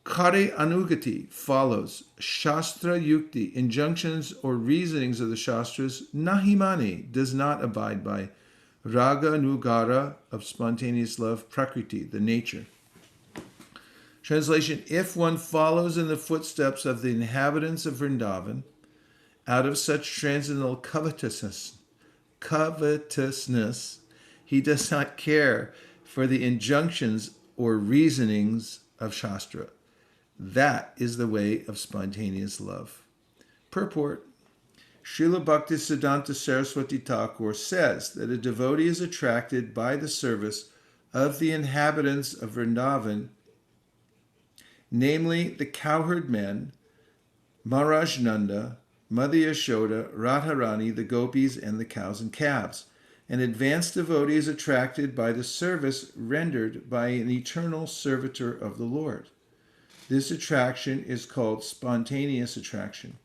Kare anugati, follows. Shastra yukti, injunctions or reasonings of the Shastras. Nahimani, does not abide by. Raga nugara, of spontaneous love. Prakriti, the nature. Translation: if one follows in the footsteps of the inhabitants of Vrindavan, out of such transcendental covetousness, he does not care for the injunctions or reasonings of Shastra. That is the way of spontaneous love. Purport: Srila Bhaktisiddhanta Saraswati Thakur says that a devotee is attracted by the service of the inhabitants of Vrindavan, namely the cowherd men, Maharaj Nanda, Mother Yashoda, Radharani, the gopis, and the cows and calves. An advanced devotee is attracted by the service rendered by an eternal servitor of the Lord. This attraction is called spontaneous attraction.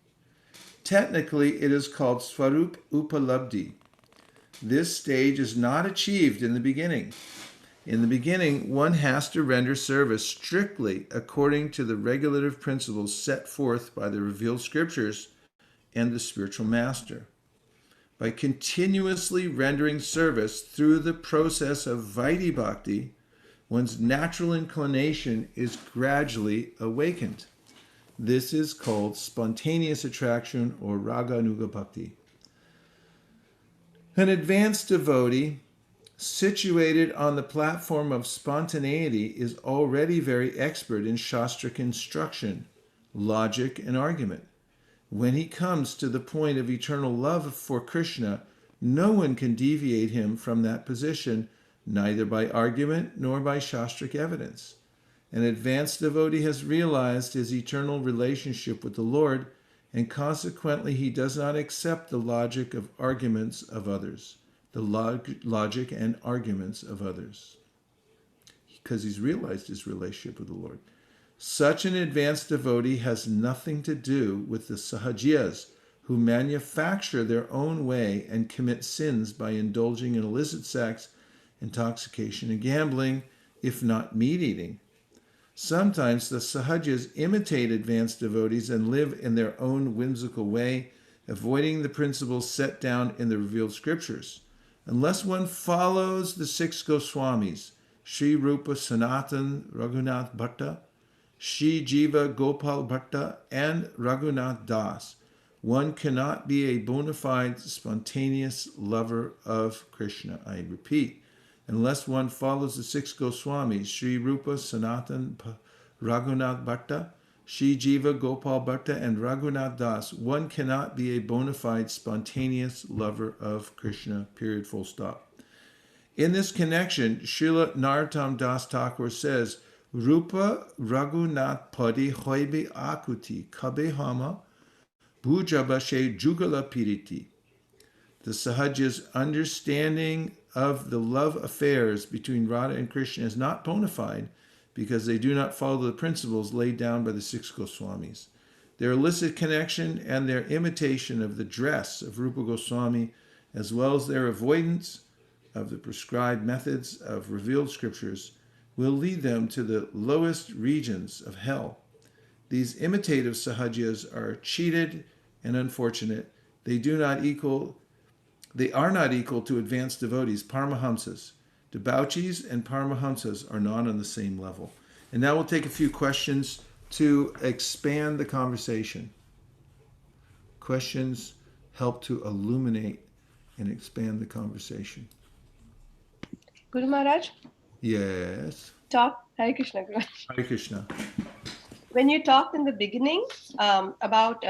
Technically, it is called Swarup Upalabdhi. This stage is not achieved in the beginning. In the beginning, one has to render service strictly according to the regulative principles set forth by the revealed scriptures and the spiritual master. By continuously rendering service through the process of Vaidhi Bhakti, one's natural inclination is gradually awakened. This is called spontaneous attraction or Raganuga Bhakti. An advanced devotee situated on the platform of spontaneity is already very expert in Shastric instruction, logic, and argument. When he comes to the point of eternal love for Krishna, no one can deviate him from that position, neither by argument nor by Shastric evidence. An advanced devotee has realized his eternal relationship with the Lord, and consequently he does not accept the logic of arguments of others, logic and arguments of others, because he's realized his relationship with the Lord. Such an advanced devotee has nothing to do with the sahajiyas who manufacture their own way and commit sins by indulging in illicit sex, intoxication, and gambling, if not meat eating. Sometimes the sahajiyas imitate advanced devotees and live in their own whimsical way, avoiding the principles set down in the revealed scriptures. Unless one follows the six Goswamis, Sri Rupa Sanatan Raghunath Bhatta, Shri Jiva Gopal Bhatta, and Raghunath Das, one cannot be a bona fide spontaneous lover of Krishna. I repeat, unless one follows the six Goswamis, Sri Rupa Sanatan Raghunath Bhatta, Shri Jiva Gopal Bhatta, and Raghunath Das, one cannot be a bona fide spontaneous lover of Krishna, period, full stop. In this connection, Srila Narottam Das Thakur says, Rupa Raghunath Padi Hoibe Akuti Kabe Hama Bhujabashe Jugala Piriti. The Sahaja's understanding of the love affairs between Radha and Krishna is not bona fide because they do not follow the principles laid down by the six Goswamis. Their illicit connection and their imitation of the dress of Rupa Goswami, as well as their avoidance of the prescribed methods of revealed scriptures, will lead them to the lowest regions of hell. These imitative sahajiyas are cheated and unfortunate. They are not equal to advanced devotees, paramahamsas. Debauchees and paramahamsas are not on the same level. And now we'll take a few questions to expand the conversation. Questions help to illuminate and expand the conversation. Guru Maharaj, Yes. Hare Krishna Guru. Hare Krishna. When you talked in the beginning about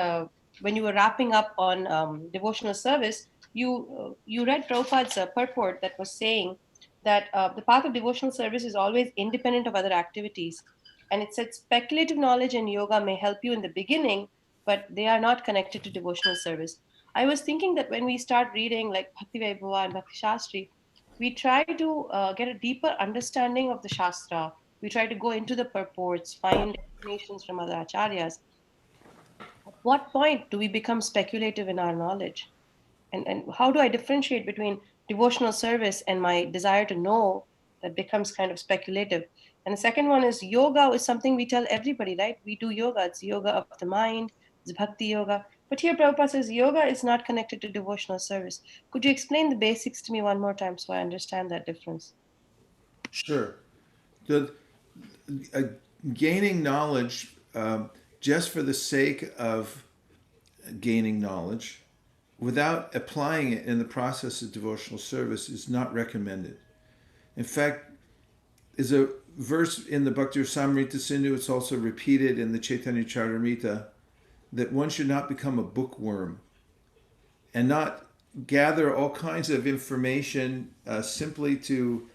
when you were wrapping up on devotional service, you read Prabhupada's purport that was saying that the path of devotional service is always independent of other activities. And it said speculative knowledge and yoga may help you in the beginning, but they are not connected to devotional service. I was thinking that when we start reading like Bhakti Vaibhava and Bhakti Shastri, we try to get a deeper understanding of the Shastra. We try to go into the purports, find explanations from other acharyas. At what point do we become speculative in our knowledge? And how do I differentiate between devotional service and my desire to know that becomes kind of speculative? And the second one is yoga is something we tell everybody, right? We do yoga. It's yoga of the mind. It's bhakti yoga. But here Prabhupada says yoga is not connected to devotional service. Could you explain the basics to me one more time so I understand that difference? Sure. Gaining knowledge just for the sake of gaining knowledge without applying it in the process of devotional service is not recommended. In fact, is a verse in the Bhakti Rasamrita Sindhu, it's also repeated in the Chaitanya Charitamrita, that one should not become a bookworm and not gather all kinds of information simply to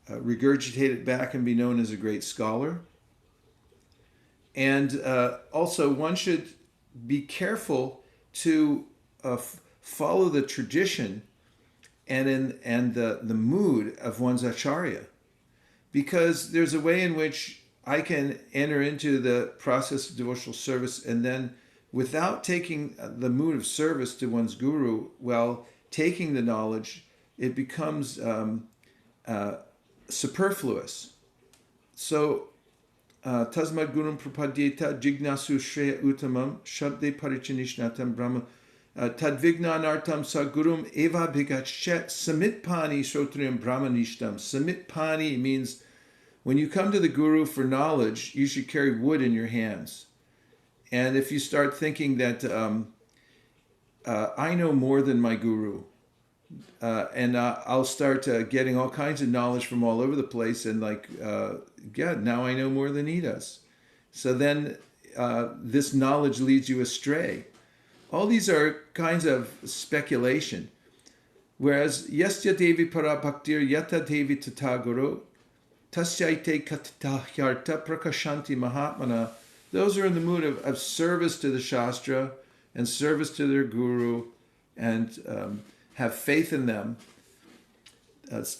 regurgitate it back and be known as a great scholar. And also one should be careful to follow the tradition and the mood of one's acharya, because there's a way in which I can enter into the process of devotional service and then, without taking the mood of service to one's guru, while taking the knowledge, it becomes superfluous. So, Tasmad Gurum Prapadyeta Jignasu Shreya Uttamam Shabde Parichinishnatam Brahma Tadvignanartam Sagurum Eva Bhigatshet Samitpani Shotriam Brahmanishtam. Samitpani means when you come to the Guru for knowledge, you should carry wood in your hands. And if you start thinking that I know more than my Guru, and I'll start getting all kinds of knowledge from all over the place, and now I know more than he does. So then this knowledge leads you astray. All these are kinds of speculation. Whereas Yasya Devi Para Bhaktir Yata Devi Tataguru Tasyaite Katitahyarta Prakashanti Mahatmana, those are in the mood of service to the Shastra and service to their Guru, and have faith in them.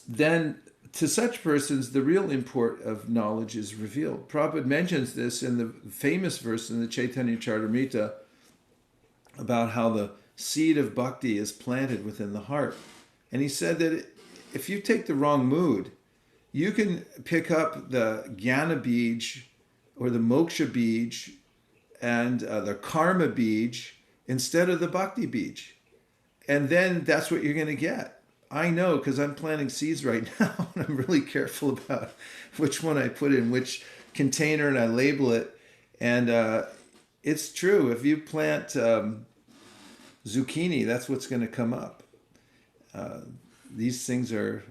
Then to such persons, the real import of knowledge is revealed. Prabhupada mentions this in the famous verse in the Chaitanya Charitamrita about how the seed of bhakti is planted within the heart. And he said that if you take the wrong mood, you can pick up the jnana bij or the moksha bij and the karma bij instead of the bhakti bij. And then that's what you're going to get. I know, because I'm planting seeds right now, and I'm really careful about which one I put in which container, and I label it. And it's true. If you plant zucchini, that's what's going to come up. These things are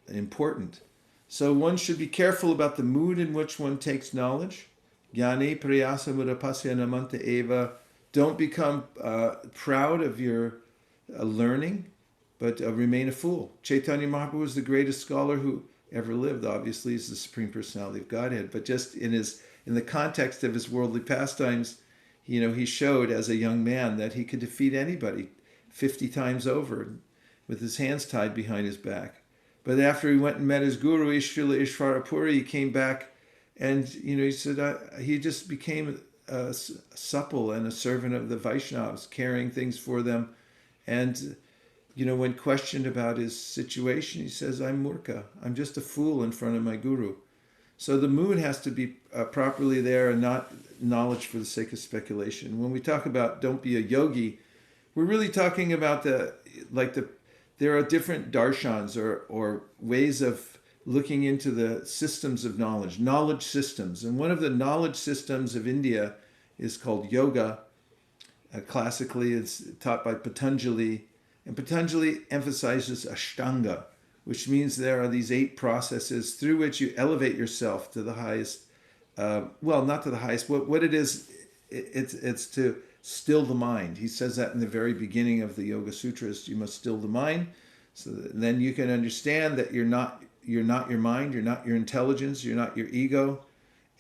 important. So one should be careful about the mood in which one takes knowledge. Jnane prayasa mudapasya namanta eva. Don't become proud of your learning, but remain a fool. Chaitanya Mahaprabhu was the greatest scholar who ever lived. Obviously, he's the Supreme Personality of Godhead. But just in the context of his worldly pastimes, he showed as a young man that he could defeat anybody 50 times over with his hands tied behind his back. But after he went and met his guru, Srila Ishvarapuri, he came back and, he said he just became supple and a servant of the Vaishnavas, carrying things for them. And, when questioned about his situation, he says, I'm murka. I'm just a fool in front of my guru. So the mood has to be properly there and not knowledge for the sake of speculation. When we talk about don't be a yogi, we're really talking about there are different darshans or ways of looking into the systems of knowledge systems. And one of the knowledge systems of India is called yoga. Classically, it's taught by Patanjali. And Patanjali emphasizes Ashtanga, which means there are these 8 processes through which you elevate yourself to the highest, not to the highest. What it is, it's to still the mind. He says that in the very beginning of the Yoga Sutras. You must still the mind, so that then you can understand that you're not your mind, you're not your intelligence, you're not your ego,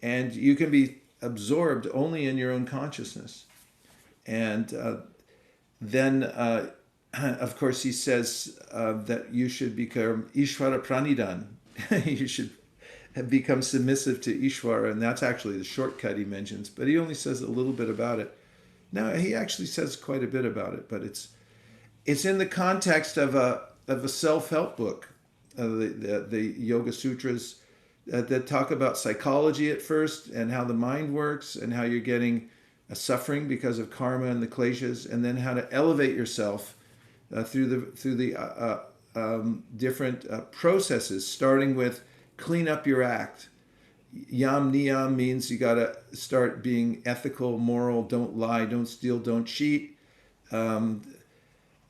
and you can be absorbed only in your own consciousness. And then, of course, he says that you should become Ishvara Pranidan. You should have become submissive to Ishvara, and that's actually the shortcut he mentions. But he only says a little bit about it. Now, he actually says quite a bit about it, but it's in the context of a self-help book, the Yoga Sutras that talk about psychology at first and how the mind works and how you're getting suffering because of karma and the kleshas, and then how to elevate yourself through the different processes, starting with clean up your act. Yam niyam means you got to start being ethical, moral, don't lie, don't steal, don't cheat. You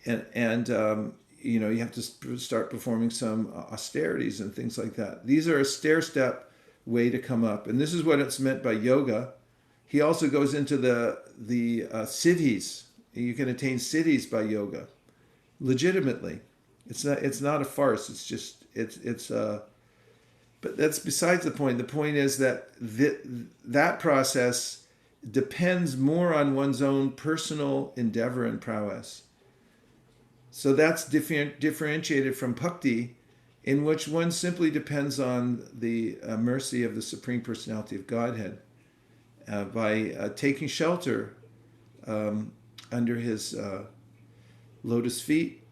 have to start performing some austerities and things like that. These are a stair-step way to come up. And this is what it's meant by yoga. He also goes into the siddhis. You can attain siddhis by yoga, legitimately. It's not a farce. It's just but that's besides the point. The point is that that process depends more on one's own personal endeavor and prowess. So that's differentiated from bhakti, in which one simply depends on the mercy of the Supreme Personality of Godhead by taking shelter under his lotus feet,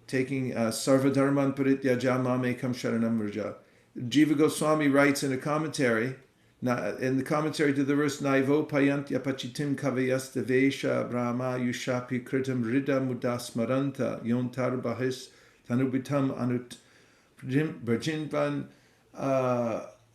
taking sarvadharman parityaja mamekam sharanam vraja, Jiva Goswami writes in a commentary, in the commentary to the verse, Naivo payantya pachitim kavayasta vesha brahma yushapi kritam rida mudasmaranta yontar bahis tanubitam anut brajinvan.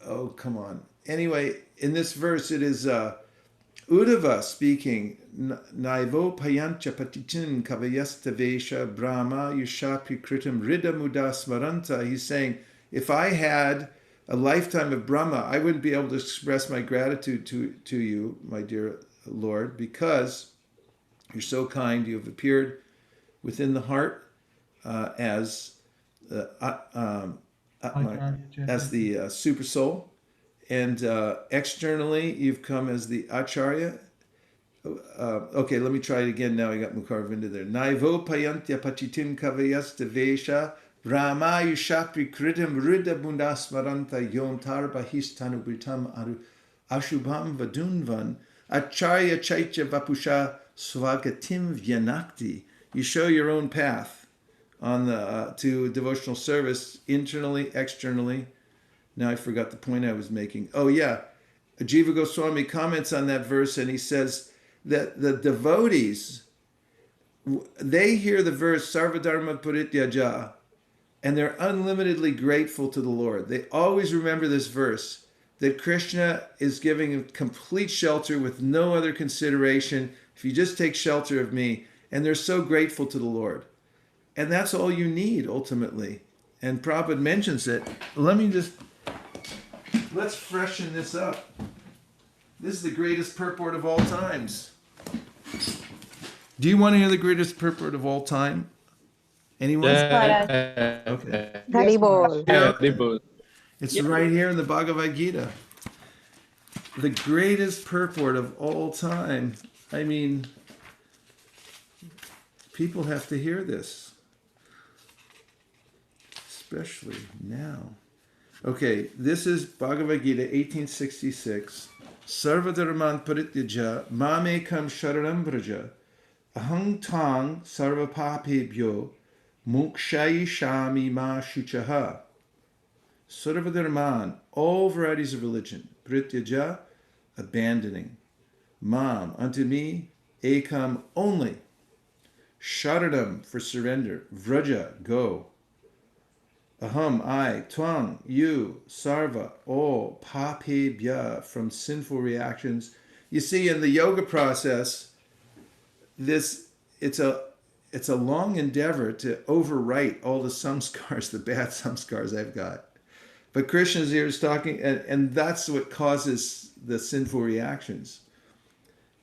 Oh, come on. Anyway, in this verse, it is Uddhava speaking, Naivo payantya patitin kavayasta vesha brahma yushapi kritam rida mudasmaranta. He's saying, if I had a lifetime of Brahma, I wouldn't be able to express my gratitude to you, my dear Lord, because you're so kind. You have appeared within the heart as the super soul, and externally you've come as the Acharya. Okay, let me try it again. Now I got Mukaravinda there. Naivo payantya pachitim kavayas devesha Rama Yushapri Kritam Rida Bundasmaranta Yontar Bahistanu Britam Ashubham Vadunvan Acharya Chaitya Vapusha Swagatim Vyanakti. You show your own path on the to devotional service, internally, externally. Now I forgot the point I was making. Oh yeah, Jiva Goswami comments on that verse and he says that the devotees, they hear the verse Sarvadharma Parityaja, and they're unlimitedly grateful to the Lord. They always remember this verse, that Krishna is giving complete shelter with no other consideration. If you just take shelter of me, and they're so grateful to the Lord. And that's all you need, ultimately. And Prabhupada mentions it. Let's freshen this up. This is the greatest purport of all times. Do you want to hear the greatest purport of all time? Anyone? Okay. Haribol. Yeah. It's right here in the Bhagavad-Gita. The greatest purport of all time. I mean, people have to hear this. Especially now. Okay, this is Bhagavad-Gita 1866. Sarvadharman parityaja mamekam sharanam braja ahang tang sarvapapebhyo mukshayishami ma shuchaha. Sarvadharman, all varieties of religion. Parityaja, abandoning. Mam, unto me. Ekam, only. Sharanam, for surrender. Vraja, go. Aham, I. Twang, you. Sarva, all. Papebhya, from sinful reactions. You see, in the yoga process, it's a long endeavor to overwrite all the samskars, the bad samskars I've got. But Krishna's here is talking, and that's what causes the sinful reactions.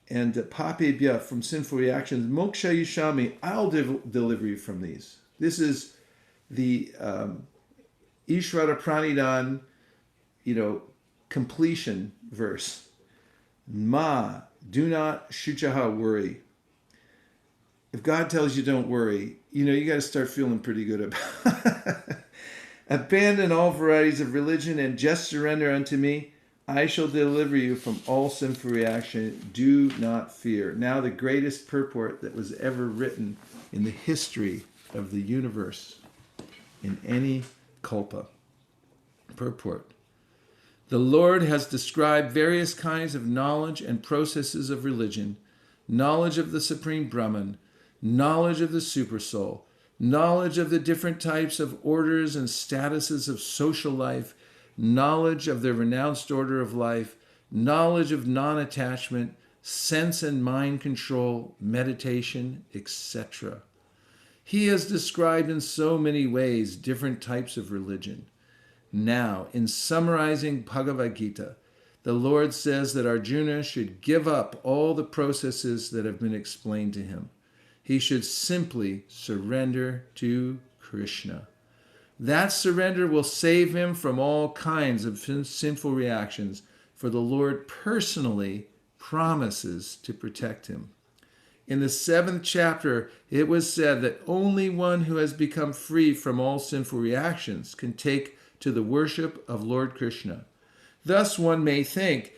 And papebhya, from sinful reactions, moksha yishami, I'll deliver you from these. This is the Ishvara Pranidan, completion verse. Ma, do not shuchaha, worry. If God tells you don't worry, you got to start feeling pretty good about it. Abandon all varieties of religion and just surrender unto me. I shall deliver you from all sinful reaction. Do not fear. Now the greatest purport that was ever written in the history of the universe, in any kalpa. Purport. The Lord has described various kinds of knowledge and processes of religion, knowledge of the Supreme Brahman, knowledge of the Supersoul, knowledge of the different types of orders and statuses of social life, knowledge of the renounced order of life, knowledge of non-attachment, sense and mind control, meditation, etc. He has described in so many ways different types of religion. Now, in summarizing Bhagavad-Gita, the Lord says that Arjuna should give up all the processes that have been explained to him. He should simply surrender to Krishna. That surrender will save him from all kinds of sinful reactions, for the Lord personally promises to protect him. In the 7th chapter, it was said that only one who has become free from all sinful reactions can take to the worship of Lord Krishna. Thus one may think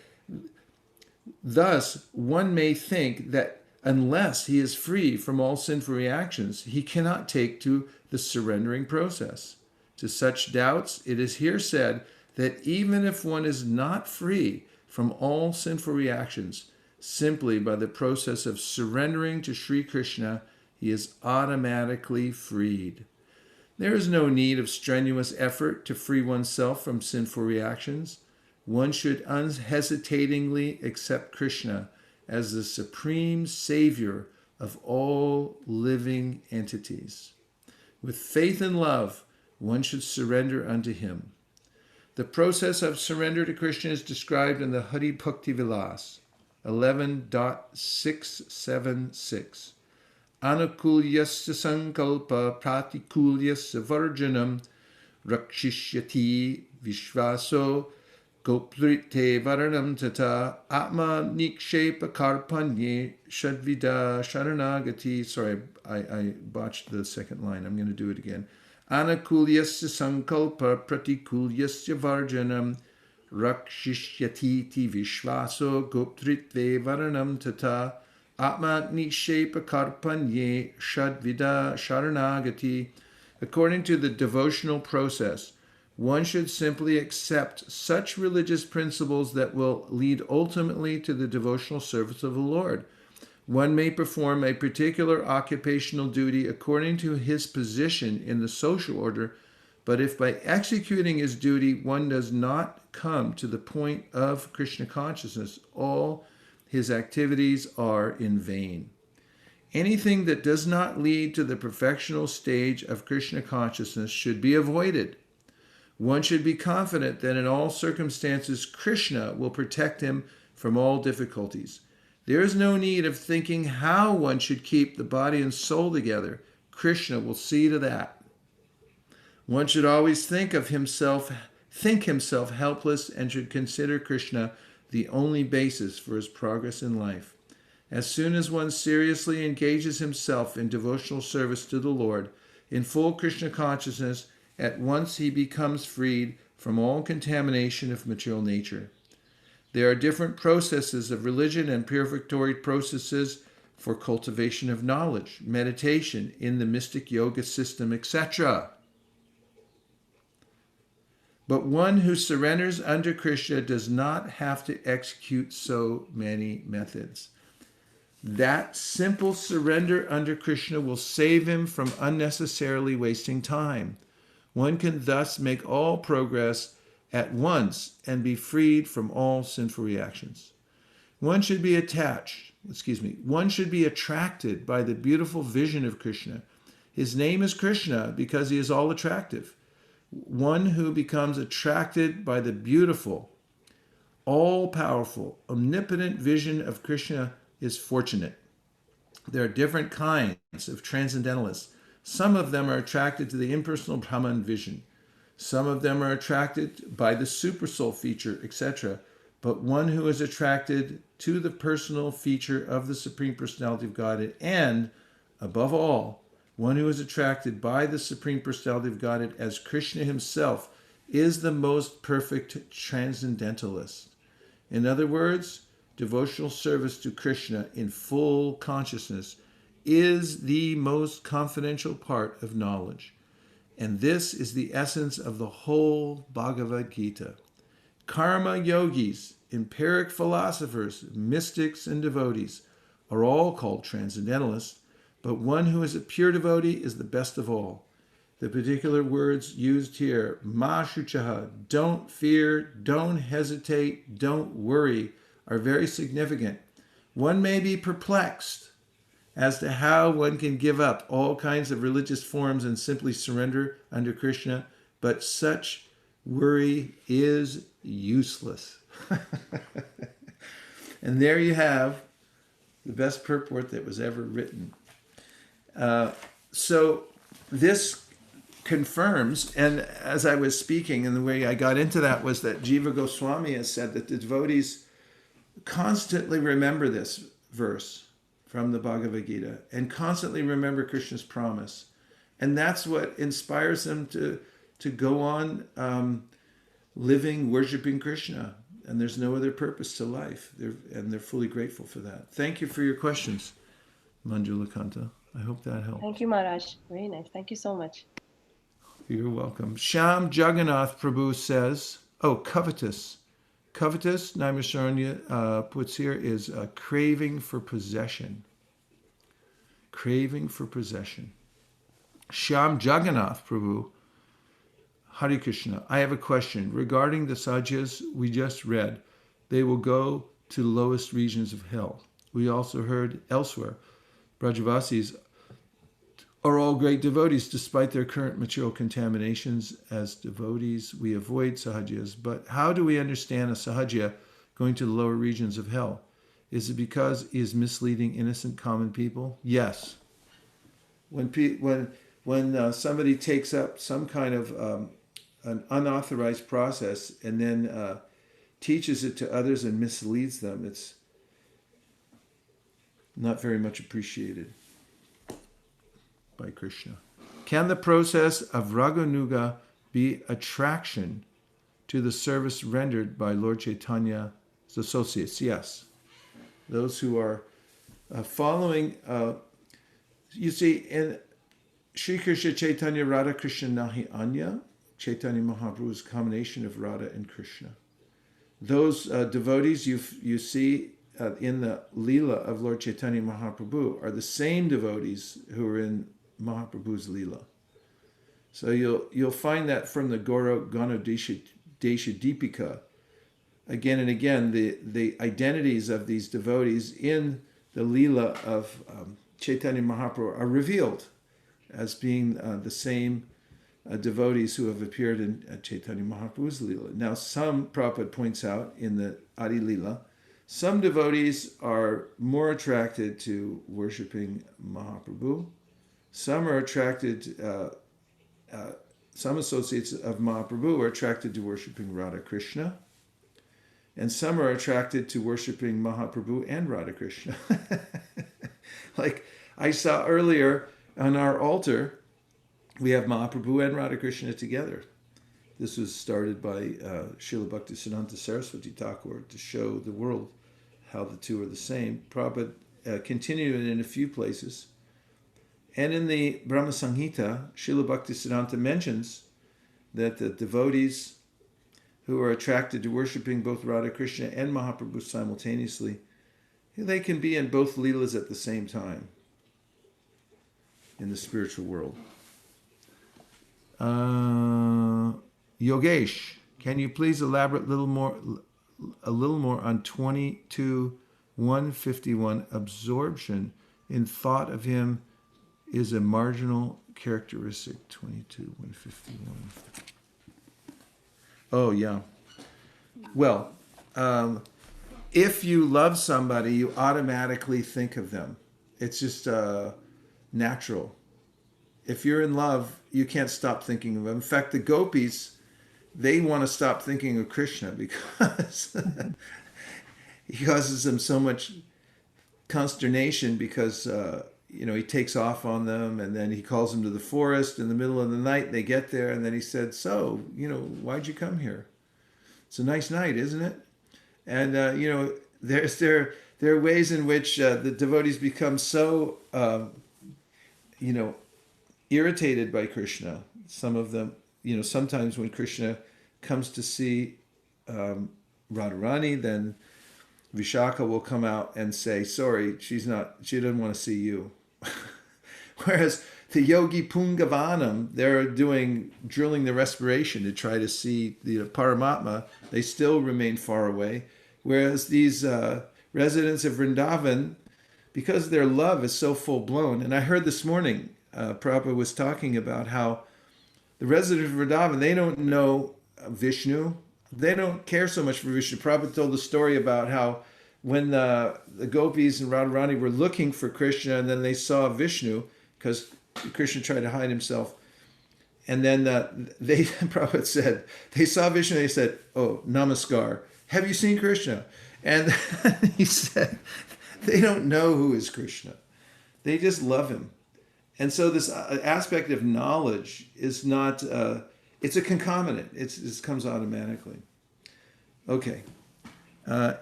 that unless he is free from all sinful reactions, he cannot take to the surrendering process. To such doubts, it is here said that even if one is not free from all sinful reactions, simply by the process of surrendering to Sri Krishna, he is automatically freed. There is no need of strenuous effort to free oneself from sinful reactions. One should unhesitatingly accept Krishna as the supreme savior of all living entities. With faith and love, one should surrender unto him. The process of surrender to Krishna is described in the Hari Bhakti Vilas 11.676. Anukulyasya sankalpa pratikulyasya varjanam rakshishyati vishvaso goprite varanam tata atma nikshepa karpanye shadvida sharanagati. Sorry, I botched the second line. I'm going to do it again. Anakulyasya sankalpa pratikulyasya varjanam rakshishyati vishvaso goptritve varanam tata atma nishepa karpanye shadvida sharanagati. According to the devotional process, one should simply accept such religious principles that will lead ultimately to the devotional service of the Lord. One may perform a particular occupational duty according to his position in the social order, but if by executing his duty one does not come to the point of Krishna consciousness, all his activities are in vain. Anything that does not lead to the perfectional stage of Krishna consciousness should be avoided. One should be confident that in all circumstances Krishna will protect him from all difficulties. There is no need of thinking how one should keep the body and soul together. Krishna will see to that. One should always think himself helpless, and should consider Krishna the only basis for his progress in life. As soon as one seriously engages himself in devotional service to the Lord, in full Krishna consciousness, at once he becomes freed from all contamination of material nature. There are different processes of religion and purificatory processes for cultivation of knowledge, meditation in the mystic yoga system, etc. But one who surrenders unto Krishna does not have to execute so many methods. That simple surrender unto Krishna will save him from unnecessarily wasting time. One can thus make all progress at once and be freed from all sinful reactions. One should be attracted by the beautiful vision of Krishna. His name is Krishna because he is all attractive. One who becomes attracted by the beautiful, all-powerful, omnipotent vision of Krishna is fortunate. There are different kinds of transcendentalists. Some of them are attracted to the impersonal Brahman vision. Some of them are attracted by the supersoul feature, etc. But one who is attracted to the personal feature of the Supreme Personality of Godhead, and, above all, one who is attracted by the Supreme Personality of Godhead as Krishna himself, is the most perfect transcendentalist. In other words, devotional service to Krishna in full consciousness is the most confidential part of knowledge. And this is the essence of the whole Bhagavad-Gita. Karma yogis, empiric philosophers, mystics, and devotees are all called transcendentalists, but one who is a pure devotee is the best of all. The particular words used here, ma shuchaha, don't fear, don't hesitate, don't worry, are very significant. One may be perplexed as to how one can give up all kinds of religious forms and simply surrender unto Krishna, but such worry is useless. And there you have the best purport that was ever written. So this confirms, and as I was speaking, and the way I got into that was that Jiva Goswami has said that the devotees constantly remember this verse from the Bhagavad Gita and constantly remember Krishna's promise. And that's what inspires them to go on living, worshiping Krishna. And there's no other purpose to life. They're fully grateful for that. Thank you for your questions, Manjula Kanta. I hope that helped. Thank you, Maharaj. Very nice. Thank you so much. You're welcome. Sham Jagannath Prabhu says, oh, covetous. Covetous, Naimisharanya puts here, is a craving for possession. Craving for possession. Sham Jagannath Prabhu, Hare Krishna. I have a question. Regarding the sahajas we just read, they will go to the lowest regions of hell. We also heard elsewhere, Brajavasis are all great devotees despite their current material contaminations. As devotees, we avoid sahajas. But how do we understand a sahaja going to the lower regions of hell? Is it because he is misleading innocent common people? Yes. When somebody takes up some kind of an unauthorized process and then teaches it to others and misleads them, it's not very much appreciated by Krishna. Can the process of Raganuga be attraction to the service rendered by Lord Chaitanya's associates? Yes. Those who are following, you see, in Sri Krishna Chaitanya Radha Krishna Nahi Anya, Chaitanya Mahaprabhu is a combination of Radha and Krishna. Those devotees you see in the Leela of Lord Chaitanya Mahaprabhu are the same devotees who are in Mahaprabhu's Leela. So you'll find that from the Gaura Gana Desha Deepika. Again and again, the identities of these devotees in the Leela of Chaitanya Mahaprabhu are revealed as being the same devotees who have appeared in Chaitanya Mahaprabhu's Leela. Now, some, Prabhupada points out in the Adi Leela, some devotees are more attracted to worshipping Mahaprabhu. Some are attracted, some associates of Mahaprabhu are attracted to worshipping Radha Krishna. And some are attracted to worshipping Mahaprabhu and Radha Krishna. Like I saw earlier on our altar, we have Mahaprabhu and Radha Krishna together. This was started by Srila Bhaktisiddhanta Saraswati Thakur to show the world how the two are the same. Prabhupada continued it in a few places. And in the Brahma Samhita, Srila Bhaktisiddhanta mentions that the devotees who are attracted to worshipping both Radha Krishna and Mahaprabhu simultaneously, they can be in both Leelas at the same time in the spiritual world. Yogesh, can you please elaborate a little more on 22.151? Absorption in thought of him is a marginal characteristic. 22.151. Oh, yeah. Well, if you love somebody, you automatically think of them. It's just natural. If you're in love, you can't stop thinking of them. In fact, the gopis, they want to stop thinking of Krishna because he causes them so much consternation because, he takes off on them and then he calls them to the forest in the middle of the night. They get there and then he said, so, why'd you come here? It's a nice night, isn't it? And, there are ways in which the devotees become so, irritated by Krishna. Some of them, sometimes when Krishna comes to see Radharani, then Vishaka will come out and say, sorry, she doesn't want to see you. Whereas the Yogi Pungavanam, they're drilling the respiration to try to see the Paramatma. They still remain far away. Whereas these residents of Vrindavan, because their love is so full-blown, and I heard this morning, Prabhupada was talking about how the residents of Vrindavan, they don't know Vishnu. They don't care so much for Vishnu. Prabhupada told the story about how when the gopis and Radharani were looking for Krishna and then they saw Vishnu, because Krishna tried to hide himself. And then Prabhupada said, they saw Vishnu, they said, oh, namaskar. Have you seen Krishna? And he said, they don't know who is Krishna. They just love him. And so this aspect of knowledge is not, it's a concomitant. It comes automatically. Okay.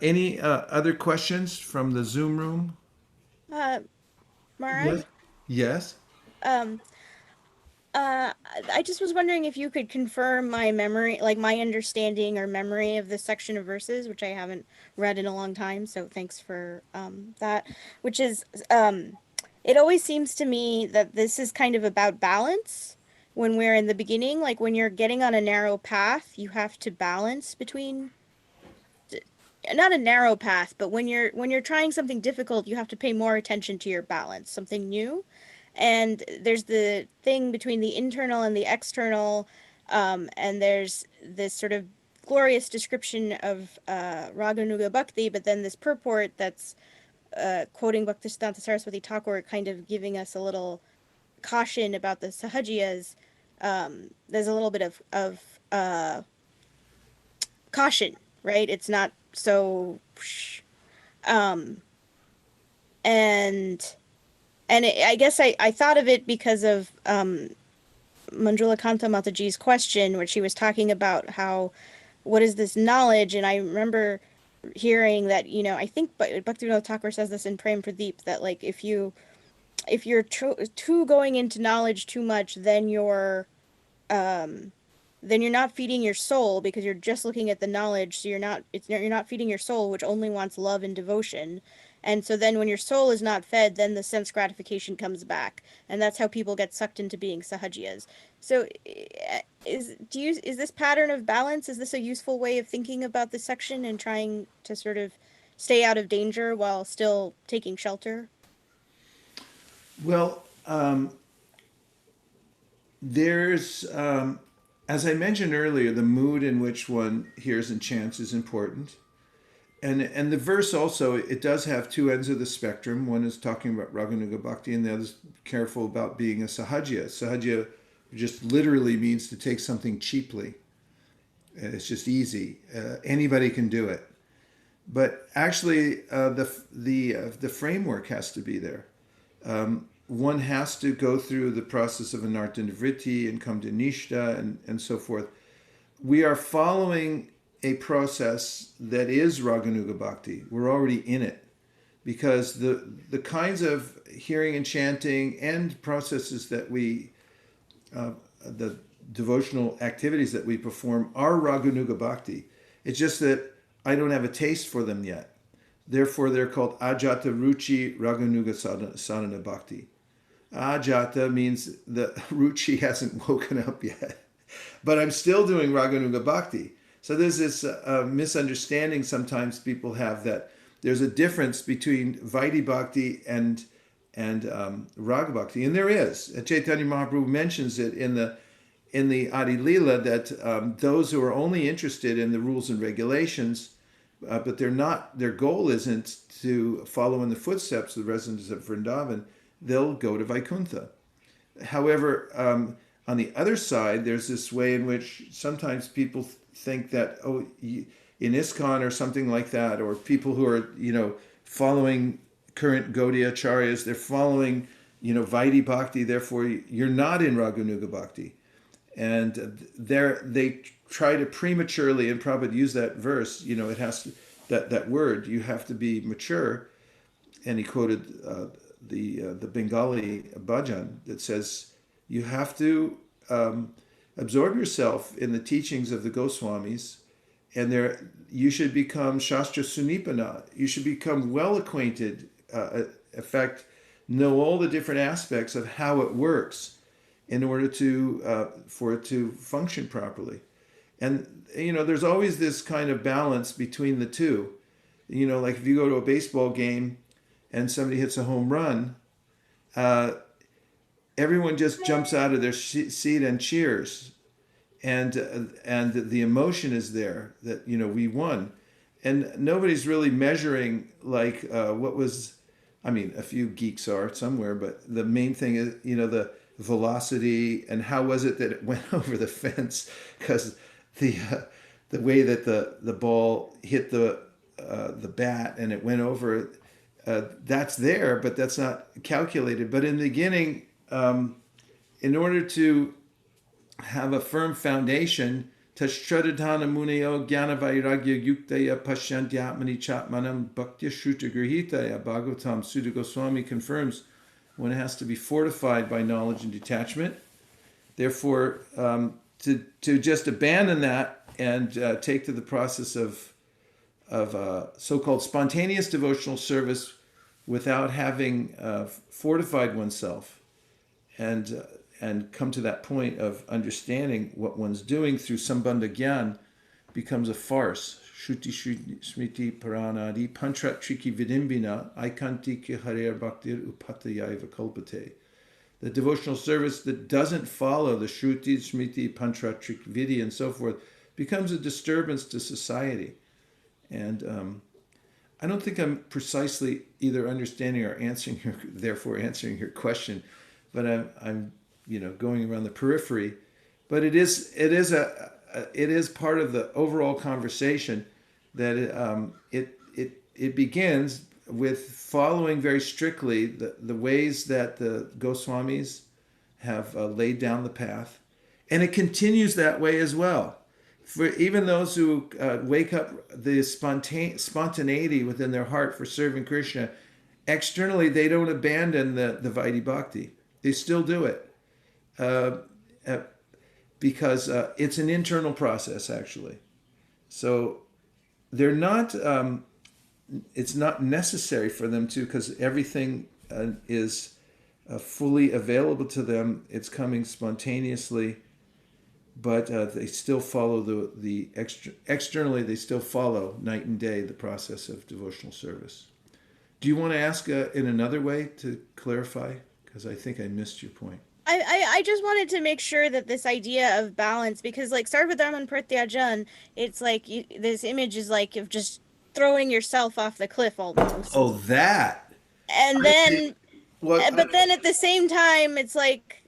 Any other questions from the Zoom room? Maharaj? Yes. I just was wondering if you could confirm my memory, like my understanding or memory of this section of verses, which I haven't read in a long time. So thanks for that. Which is, it always seems to me that this is kind of about balance when we're in the beginning. Like when you're getting on a narrow path, you have to balance between not a narrow path, but when you're trying something difficult, you have to pay more attention to your balance, something new. And there's the thing between the internal and the external, and there's this sort of glorious description of Raganuga Bhakti, but then this purport that's quoting Bhaktisiddhanta Saraswati Thakur, kind of giving us a little caution about the Sahajiyas. There's a little bit of caution, right? It's not so, um, and I guess I thought of it because of Manjula Kanta Mataji's question, where she was talking about what is this knowledge, and I remember hearing that, I think Bhaktivinoda Thakur says this in Prem Pradeep, that like if you're too going into knowledge too much, then you're not feeding your soul, because you're just looking at the knowledge. So you're not feeding your soul, which only wants love and devotion. And so then when your soul is not fed, then the sense gratification comes back. And that's how people get sucked into being sahajiyas. So is this pattern of balance, is this a useful way of thinking about this section and trying to sort of stay out of danger while still taking shelter? Well, there's, as I mentioned earlier, the mood in which one hears and chants is important. And the verse also, it does have two ends of the spectrum. One is talking about Raganuga Bhakti, and the other is careful about being a sahajiya. Sahajiya just literally means to take something cheaply. It's just easy. Anybody can do it. But actually, the framework has to be there. One has to go through the process of anartha nivritti and come to nishta and so forth. We are following a process that is Raganuga Bhakti. We're already in it, because the kinds of hearing and chanting and processes that the devotional activities that we perform are Raganuga Bhakti. It's just that I don't have a taste for them yet. Therefore, they're called Ajata Ruchi Raganuga Sadhana Bhakti. Ajata means the Ruchi hasn't woken up yet, but I'm still doing Raganuga Bhakti. So there's this misunderstanding sometimes people have, that there's a difference between Vaidhi Bhakti and Raga Bhakti, and there is. Chaitanya Mahaprabhu mentions it in the Adi Leela, that those who are only interested in the rules and regulations, but their goal isn't to follow in the footsteps of the residents of Vrindavan, they'll go to Vaikuntha. However, on the other side, there's this way in which sometimes people think that, in ISKCON or something like that, or people who are, following current Gaudiya Acharyas, they're following, Vaidhi Bhakti, therefore you're not in Raganuga Bhakti. And they try to prematurely, and Prabhupada used that verse, it has to, that word, you have to be mature. And he quoted the Bengali bhajan that says, you have to absorb yourself in the teachings of the Goswamis, and you should become Shastra Sunipana. You should become well acquainted, in fact, know all the different aspects of how it works in order for it to function properly. And, there's always this kind of balance between the two. Like if you go to a baseball game and somebody hits a home run, everyone just jumps out of their seat and cheers, and the emotion is there that we won, and nobody's really measuring like what was. I mean, a few geeks are somewhere, but the main thing is the velocity and how was it that it went over the fence, because the way that the ball hit the bat and it went over. That's there, but that's not calculated. But in the beginning, in order to have a firm foundation, Tashtradhana Muneo Jnana Vairagya Yuktaya Pashyantyatmani Chatmanam Bhaktya Shruta Grihitaya, Bhagavatam Sutta Goswami confirms one has to be fortified by knowledge and detachment. Therefore, to just abandon that and take to the process of so-called spontaneous devotional service without having fortified oneself and come to that point of understanding what one's doing through sambandha gyan becomes a farce. Shruti smriti paranadi pantrat triki vidimbina aikanti ki harer bhaktir upatayaiva kalpate. The devotional service that doesn't follow the shruti, smriti, pantratrik, vidya, and so forth becomes a disturbance to society. And I don't think I'm precisely either understanding or answering your question, but I'm going around the periphery. But it is part of the overall conversation that it begins with following very strictly the ways that the Goswamis have laid down the path. And it continues that way as well. For even those who wake up the spontaneity within their heart for serving Krishna, externally they don't abandon the Vaidhi Bhakti. They still do it. Because it's an internal process, actually. So they're not... it's not necessary for them to, because everything is fully available to them. It's coming spontaneously, but they still follow externally. They still follow night and day the process of devotional service. Do you want to ask in another way to clarify? Because I think I missed your point. I just wanted to make sure that this idea of balance, because like Sarvadharman Pratyajan, it's like this image is like of just throwing yourself off the cliff almost. Oh, that. And then, but then at the same time, it's like,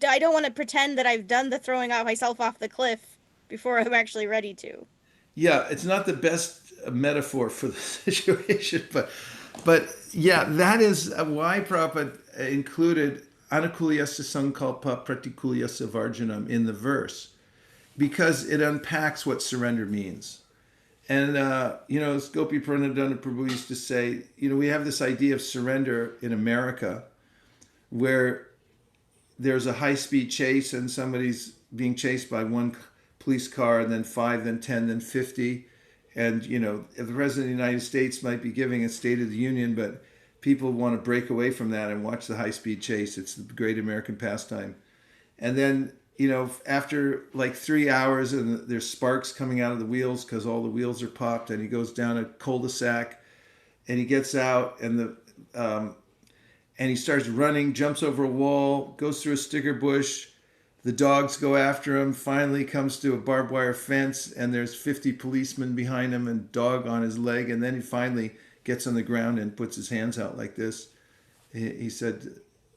I don't want to pretend that I've done the throwing myself off the cliff before I'm actually ready to. Yeah, it's not the best metaphor for the situation, but yeah, that is why Prabhupada included Anukulyasya Sankalpa Pratikulyasya Varjanam in the verse, because it unpacks what surrender means. And, as Gopi Pranadana Prabhu used to say, we have this idea of surrender in America where there's a high-speed chase and somebody's being chased by one police car, and then 5, then 10, then 50. And, if the President of the United States might be giving a State of the Union, but people want to break away from that and watch the high-speed chase. It's the great American pastime. And then, after like 3 hours and there's sparks coming out of the wheels because all the wheels are popped, and he goes down a cul-de-sac and he gets out and he starts running, jumps over a wall, goes through a sticker bush. The dogs go after him, finally comes to a barbed wire fence, and there's 50 policemen behind him and dog on his leg. And then he finally gets on the ground and puts his hands out like this. He said,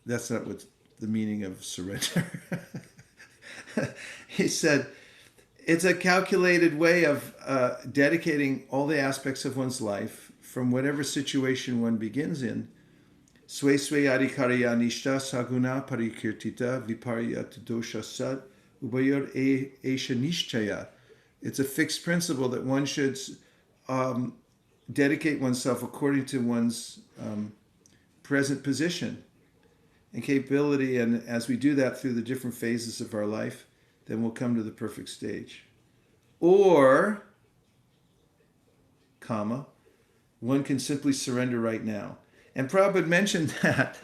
that's not what the meaning of surrender. He said, it's a calculated way of dedicating all the aspects of one's life from whatever situation one begins in. Swe swe adhikarya nishta saguna parikirtita viparyat dosha sat ubayor esha nishchaya. It's a fixed principle that one should dedicate oneself according to one's present position and capability, and as we do that through the different phases of our life, then we'll come to the perfect stage. Or, one can simply surrender right now. And Prabhupada mentioned that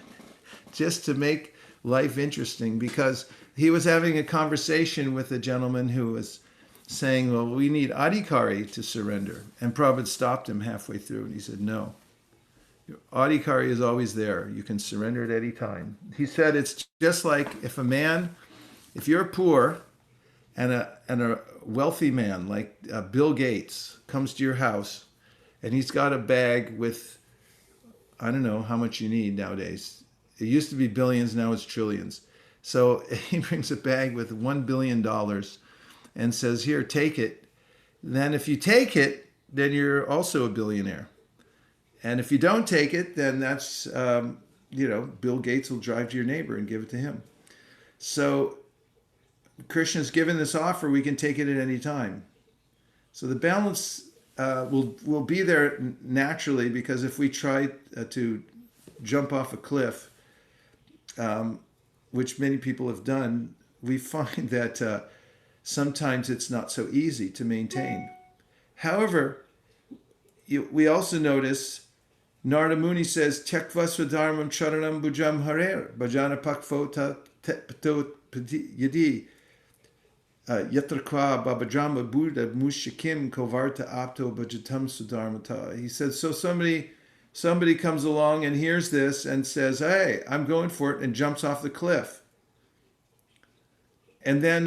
just to make life interesting, because he was having a conversation with a gentleman who was saying, well, we need adhikari to surrender. And Prabhupada stopped him halfway through and he said, no. Your adhikari is always there. You can surrender at any time. He said it's just like if you're poor and a wealthy man like Bill Gates comes to your house and he's got a bag with, I don't know how much you need nowadays. It used to be billions, now it's trillions. So he brings a bag with $1 billion and says, here, take it. Then if you take it, then you're also a billionaire. And if you don't take it, then that's, Bill Gates will drive to your neighbor and give it to him. So Krishna's given this offer, we can take it at any time. So the balance will be there naturally, because if we try to jump off a cliff, which many people have done, we find that sometimes it's not so easy to maintain. However, we also notice Narada Muni says, Tyakva swadharmam charanam bhujam harer, bhajana pakfo pato yadi, yatra kwa babajama buddha mushikim kovarta apto bhajatam sudharmata. He said, so somebody comes along and hears this and says, hey, I'm going for it, and jumps off the cliff. And then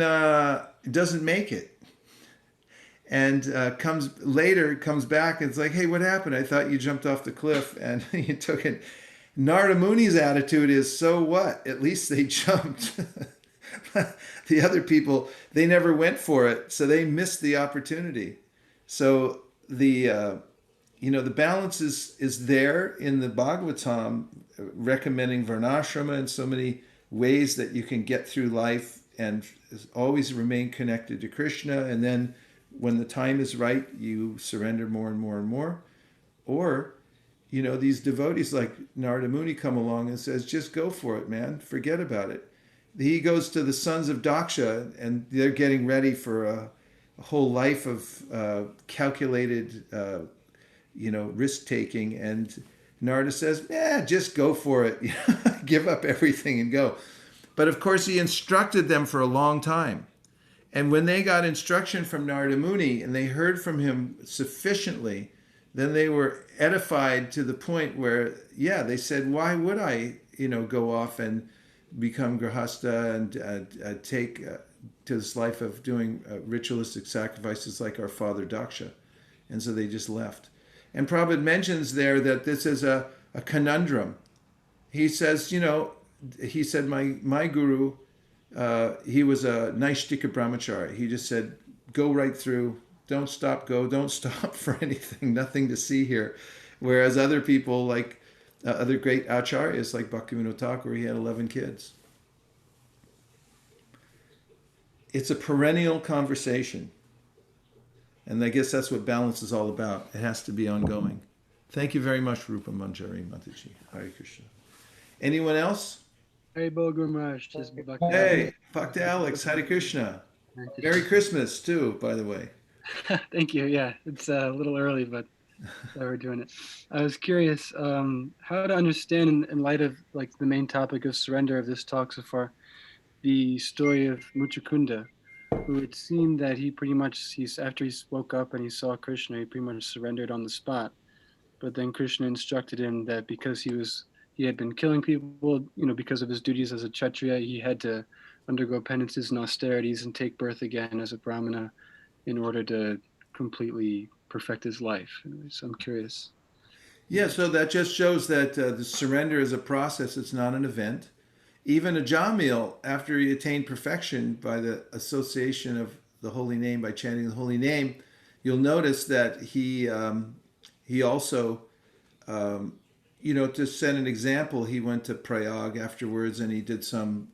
doesn't make it. And comes back and it's like, hey, what happened? I thought you jumped off the cliff and you took it. Narada Muni's attitude is, so what? At least they jumped. The other people, they never went for it, so they missed the opportunity. So the balance is there in the Bhagavatam, recommending varnashrama in so many ways that you can get through life and always remain connected to Krishna. And then when the time is right, you surrender more and more and more. Or, these devotees like Narada Muni come along and says, just go for it, man. Forget about it. He goes to the sons of Daksha, and they're getting ready for a whole life of calculated, risk-taking. And Narada says, just go for it. Give up everything and go. But of course, he instructed them for a long time. And when they got instruction from Narada Muni and they heard from him sufficiently, then they were edified to the point where, they said, why would I, go off and become grahasta and take to this life of doing ritualistic sacrifices like our father Daksha? And so they just left. And Prabhupada mentions there that this is a conundrum. He says, he said, my guru, he was a Naishtika brahmachari. He just said, go right through, don't stop for anything, nothing to see here. Whereas other people like other great acharyas like Bhaktivinoda Thakur, he had 11 kids. It's a perennial conversation. And I guess that's what balance is all about. It has to be ongoing. Thank you very much, Rupa Manjari Mataji. Hare Krishna. Anyone else? Hey, Bo Gurmaraj. Hey, Bhakti Alex, Hare Krishna. Merry Christmas, too, by the way. Thank you. Yeah, it's a little early, but we're doing it. I was curious how to understand, in light of like the main topic of surrender of this talk so far, the story of Muchukunda, who it seemed that he pretty much, after he woke up and he saw Krishna, he pretty much surrendered on the spot. But then Krishna instructed him that because he had been killing people, because of his duties as a Kshatriya, he had to undergo penances and austerities and take birth again as a Brahmana in order to completely perfect his life. So I'm curious. Yeah, so that just shows that the surrender is a process. It's not an event. Even a Jamil, after he attained perfection by the association of the holy name, by chanting the holy name, you'll notice that he also, to set an example, he went to Prayag afterwards and he did some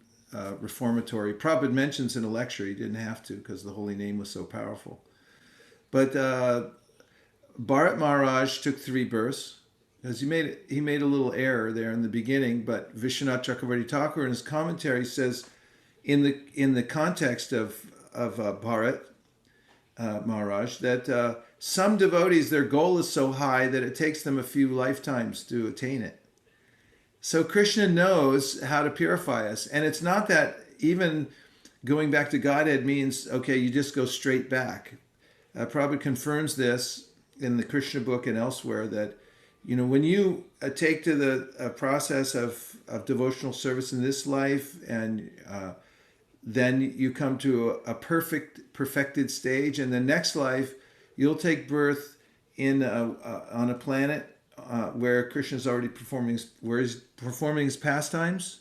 reformatory. Prabhupada mentions in a lecture he didn't have to because the holy name was so powerful. But Bharat Maharaj took 3 births because he made a little error there in the beginning. But Vishwanath Chakravarti Thakur in his commentary says, in the context of Bharat Maharaj, that some devotees, their goal is so high that it takes them a few lifetimes to attain it. So Krishna knows how to purify us. And it's not that even going back to Godhead means, okay, you just go straight back. Prabhupada confirms this in the Krishna book and elsewhere that, when you take to the process of devotional service in this life, and then you come to a perfected stage, and the next life, you'll take birth on a planet where Krishna's already performing his pastimes.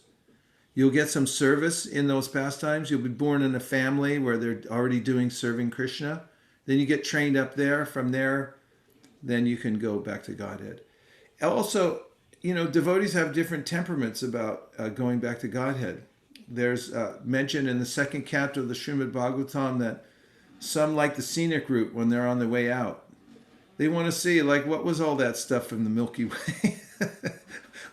You'll get some service in those pastimes. You'll be born in a family where they're already serving Krishna. Then you get trained up there. From there, then you can go back to Godhead. Also, devotees have different temperaments about going back to Godhead. There's mentioned in the 2nd chapter of the Srimad Bhagavatam that some like the scenic route when they're on their way out. They want to see, like, what was all that stuff from the Milky Way?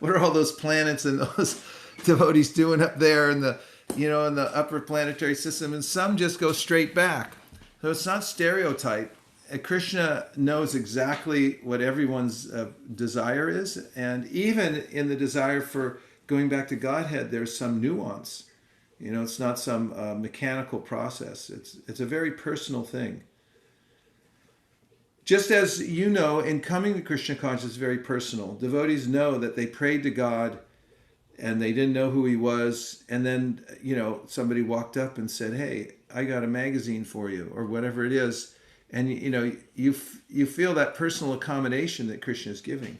What are all those planets and those devotees doing up there? And in the upper planetary system, and some just go straight back. So it's not stereotype. Krishna knows exactly what everyone's desire is, and even in the desire for going back to Godhead, there's some nuance. It's not some mechanical process. It's a very personal thing. Just as in coming to Krishna consciousness is very personal. Devotees know that they prayed to God and they didn't know who he was, and then somebody walked up and said, "Hey, I got a magazine for you," or whatever it is, and you feel that personal accommodation that Krishna is giving.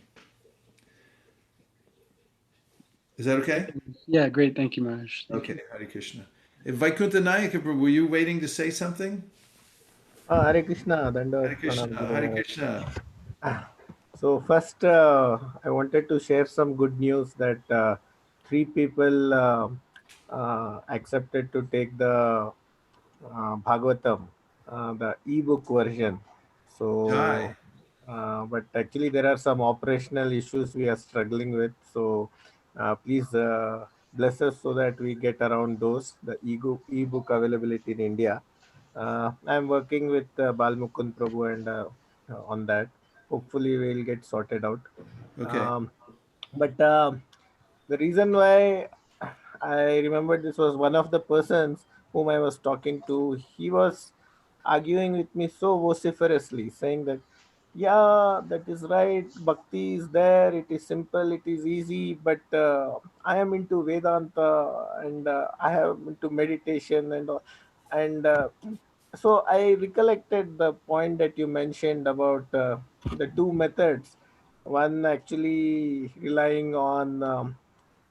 Is that okay? Yeah, great. Thank you, Maharaj. Thank Okay, Hare Krishna. Vaikuntha Nayaka, were you waiting to say something? Hare Krishna, Hare Dandavat Krishna. Pranam Guru Hare Maharaj. Krishna. So first, I wanted to share some good news that three people accepted to take the Bhagavatam, the ebook version. So, Hi. but actually there are some operational issues we are struggling with. So please bless us so that we get around those, the ebook availability in India. I'm working with Balmukund Prabhu and on that. Hopefully we'll get sorted out. Okay. Um, but the reason why I remember this was one of the persons whom I was talking to. He was arguing with me so vociferously, saying that, yeah, that is right. Bhakti is there. It is simple. It is easy. But I am into Vedanta and I am into meditation and all. And so I recollected the point that you mentioned about the two methods. One actually relying on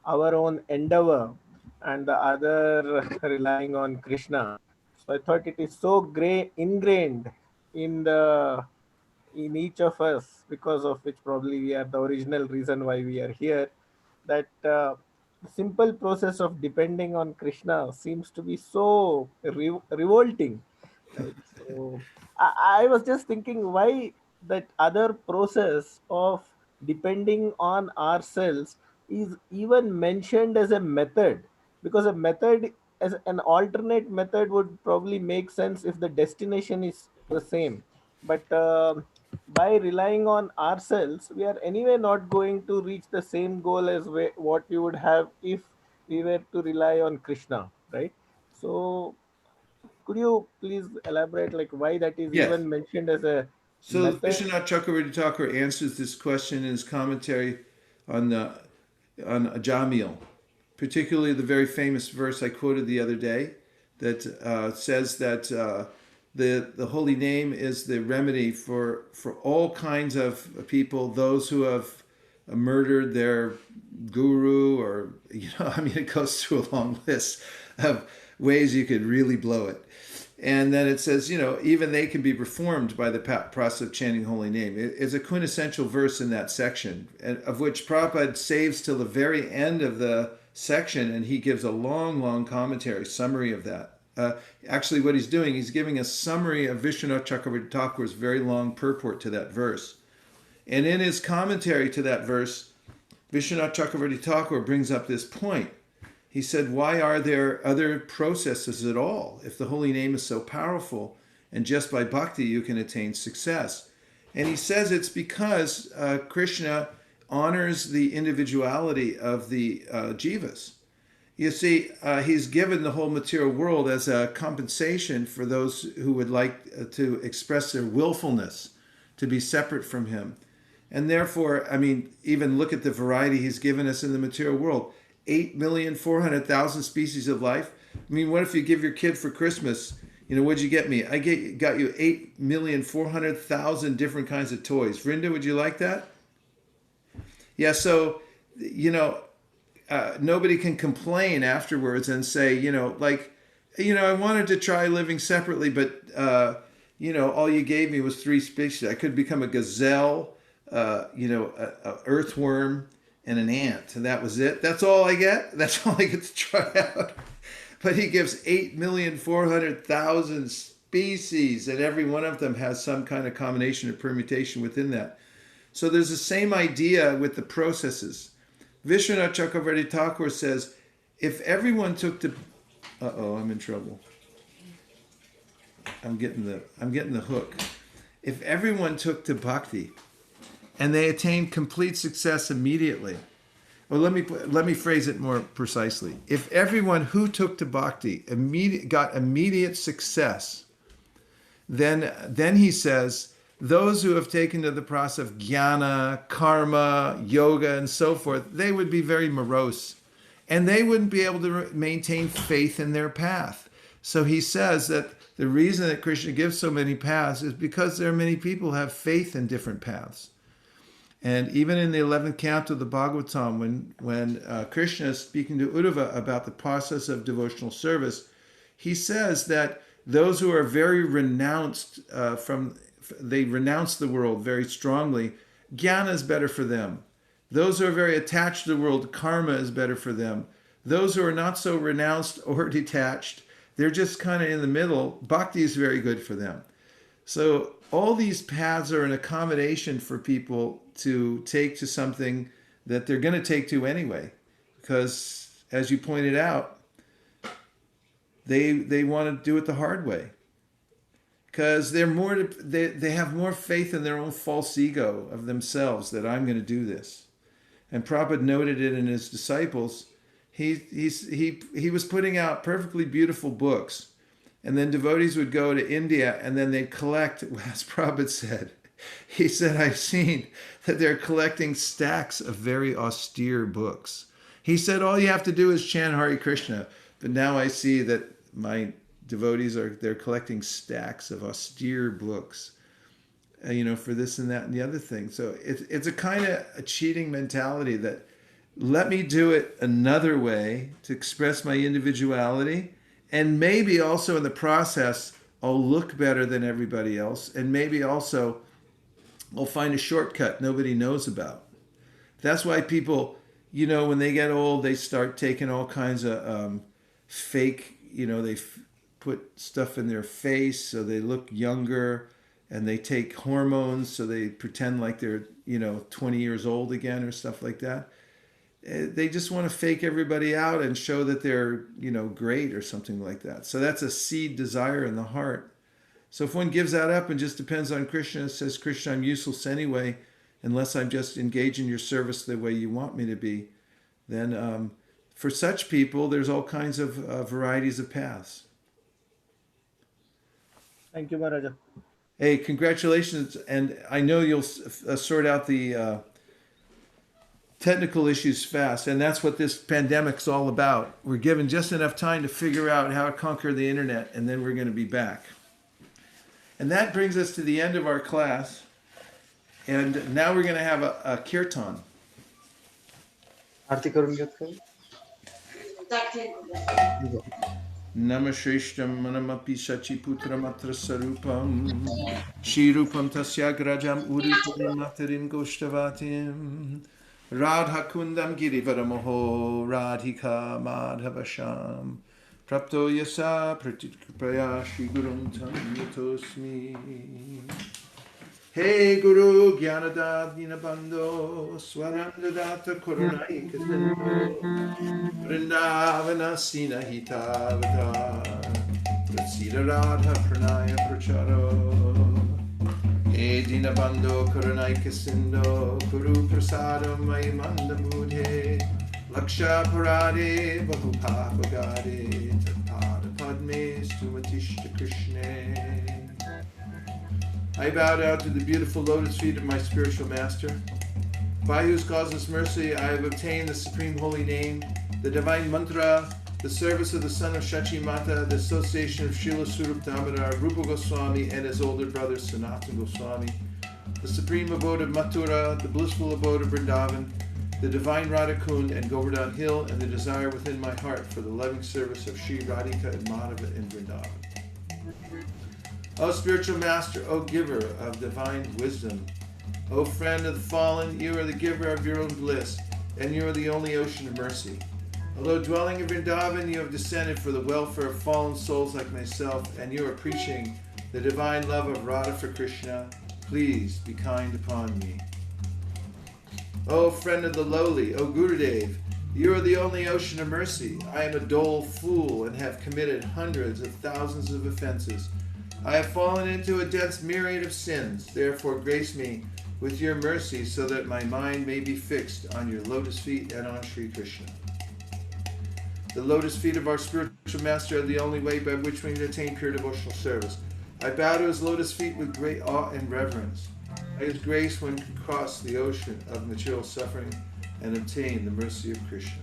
our own endeavor, and the other relying on Krishna. So I thought it is so ingrained in each of us, because of which probably we are the original reason why we are here, that the simple process of depending on Krishna seems to be so revolting, right? So I was just thinking why that other process of depending on ourselves is even mentioned as a method, because a method as an alternate method would probably make sense if the destination is the same. But by relying on ourselves, we are anyway not going to reach the same goal as what we would have if we were to rely on Krishna, right? So could you please elaborate like why that is Yes. even mentioned as a So method? Vishwanath Chakravarti Thakur answers this question in his commentary on Jamil, particularly the very famous verse I quoted the other day that says that the holy name is the remedy for all kinds of people, those who have murdered their guru, or I mean, it goes through a long list of ways you could really blow it. And then it says, even they can be reformed by the process of chanting holy name. It's a quintessential verse in that section, of which Prabhupada saves till the very end of the section, and he gives a long, long commentary, summary of that. Actually, what he's doing, he's giving a summary of Vishwanath Chakravarti Thakur's very long purport to that verse. And in his commentary to that verse, Vishwanath Chakravarti Thakur brings up this point. He said, why are there other processes at all if the holy name is so powerful and just by bhakti you can attain success? And he says it's because Krishna honors the individuality of the jivas. You see, he's given the whole material world as a compensation for those who would like to express their willfulness to be separate from him. And therefore, I mean, even look at the variety he's given us in the material world. 8,400,000 species of life. I mean, what if you give your kid for Christmas, what'd you get me? I got you 8,400,000 different kinds of toys. Vrinda, would you like that? Yeah, so, nobody can complain afterwards and say, I wanted to try living separately, but, all you gave me was 3 species. I could become a gazelle, a earthworm, and an ant, and that was it. That's all I get. That's all I get to try out. But he gives 8,400,000 species, and every one of them has some kind of combination or permutation within that. So there's the same idea with the processes. Vishwanath Chakravarti Thakur says, if everyone took to Uh-oh, I'm in trouble. I'm getting the hook. If everyone took to bhakti and they attained complete success immediately, well, let me phrase it more precisely. If everyone who took to bhakti got immediate success, then he says, those who have taken to the process of jnana, karma, yoga, and so forth, they would be very morose, and they wouldn't be able to maintain faith in their path. So he says that the reason that Krishna gives so many paths is because there are many people who have faith in different paths. And even in the 11th canto of the Bhagavatam, when Krishna is speaking to Uddhava about the process of devotional service, he says that those who are very renounced they renounce the world very strongly, jnana is better for them. Those who are very attached to the world, karma is better for them. Those who are not so renounced or detached, they're just kind of in the middle, bhakti is very good for them. So all these paths are an accommodation for people to take to something that they're going to take to anyway. Because, as you pointed out, they want to do it the hard way. Because they have more faith in their own false ego of themselves that I'm going to do this. And Prabhupada noted it in his disciples. He was putting out perfectly beautiful books. And then devotees would go to India and then they'd collect, as Prabhupada said. He said, I've seen that they're collecting stacks of very austere books. He said, all you have to do is chant Hare Krishna. But now I see that my devotees they're collecting stacks of austere books, for this and that and the other thing. So it's a kind of a cheating mentality that let me do it another way to express my individuality, and maybe also in the process I'll look better than everybody else, and maybe also I'll find a shortcut nobody knows about. That's why people, when they get old, they start taking all kinds of fake, they put stuff in their face so they look younger, and they take hormones so they pretend like they're 20 years old again or stuff like that. They just want to fake everybody out and show that they're great or something like that. So that's a seed desire in the heart. So if one gives that up and just depends on Krishna, says, Krishna, I'm useless anyway unless I'm just engaged in your service the way you want me to be, then for such people there's all kinds of varieties of paths. Thank you, Maharaja. Hey, congratulations. And I know you'll sort out the technical issues fast. And that's what this pandemic's all about. We're given just enough time to figure out how to conquer the internet, and then we're going to be back. And that brings us to the end of our class. And now we're going to have a kirtan. आरती करून घेत का Namashrishtam manamapi sachiputramatra sarupam Shirupam tasyagrajam urupam matarim goshtavatim Radha kundam girivaramoho Radhika madhavasham Prapto yasa pratikripaya Shri Gurum tam yatosmi Hey Guru Gyanadad Dinabando Swarandadata Korunai Kasendo Vrindavana Sina Hitavada Prasida Radha Pranaya Pracharo Hey Dinabando Korunai Kasendo Kuru Prasadam Maimanda Mudhe Laksha Parade Bahupapagade Tapada Padme Stumatishta Krishna. I bow down to the beautiful lotus feet of my spiritual master, by whose causeless mercy I have obtained the supreme holy name, the divine mantra, the service of the son of Shachi Mata, the association of Srila Surup Damodar, Rupa Goswami, and his older brother Sanatana Goswami, the supreme abode of Mathura, the blissful abode of Vrindavan, the divine Radhakund and Govardhan Hill, and the desire within my heart for the loving service of Sri Radhika and Madhava in Vrindavan. O spiritual master, O giver of divine wisdom, O friend of the fallen, you are the giver of your own bliss, and you are the only ocean of mercy. Although dwelling in Vrindavan, you have descended for the welfare of fallen souls like myself, and you are preaching the divine love of Radha for Krishna. Please be kind upon me. O friend of the lowly, O Gurudev, You are the only ocean of mercy. I am a dull fool and have committed hundreds of thousands of offenses. I have fallen into a dense myriad of sins. Therefore, grace me with your mercy so that my mind may be fixed on your lotus feet and on Sri Krishna. The lotus feet of our spiritual master are the only way by which we can attain pure devotional service. I bow to his lotus feet with great awe and reverence. By his grace one can cross the ocean of material suffering and obtain the mercy of Krishna.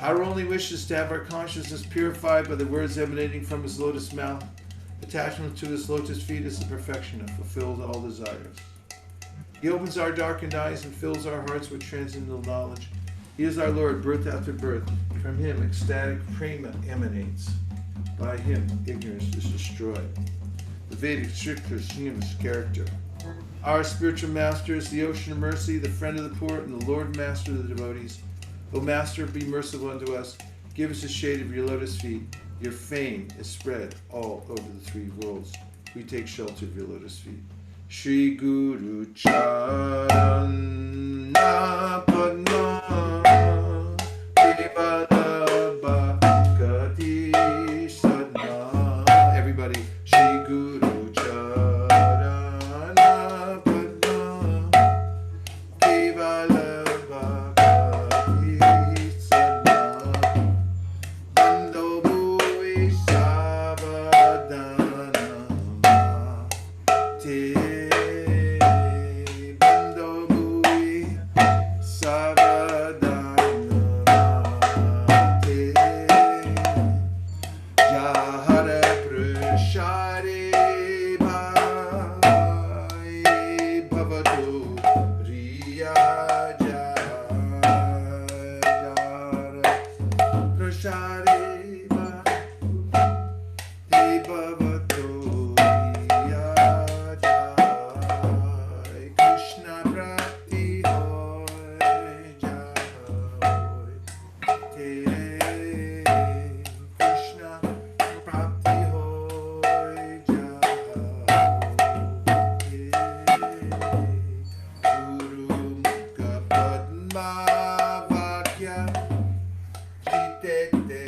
Our only wish is to have our consciousness purified by the words emanating from his lotus mouth. Attachment to his lotus feet is the perfection that fulfills all desires. He opens our darkened eyes and fills our hearts with transcendental knowledge. He is our Lord, birth after birth. From him ecstatic prema emanates. By him ignorance is destroyed. The Vedic scriptures sing of his character. Our spiritual master is the ocean of mercy, the friend of the poor, and the Lord Master of the devotees. O Master, be merciful unto us. Give us the shade of your lotus feet. Your fame is spread all over the three worlds. We take shelter of your lotus feet. Shri Guru Charana Padma Devada Bhakti Sadna. Everybody, Shri Guru Charana Padma Kevala Bhakti Sadna Bando Bhui Savadana Te Bando Bhui Savadana Te Jahara Prashare Bhai Bhavatu Riya Jahara Prashare Bhai Bhavatu Riya Jai Krishna Bhakti Hoy Jai Krishna Bhakti Hoy Jai Guru Mukha Padma Vakya Jitete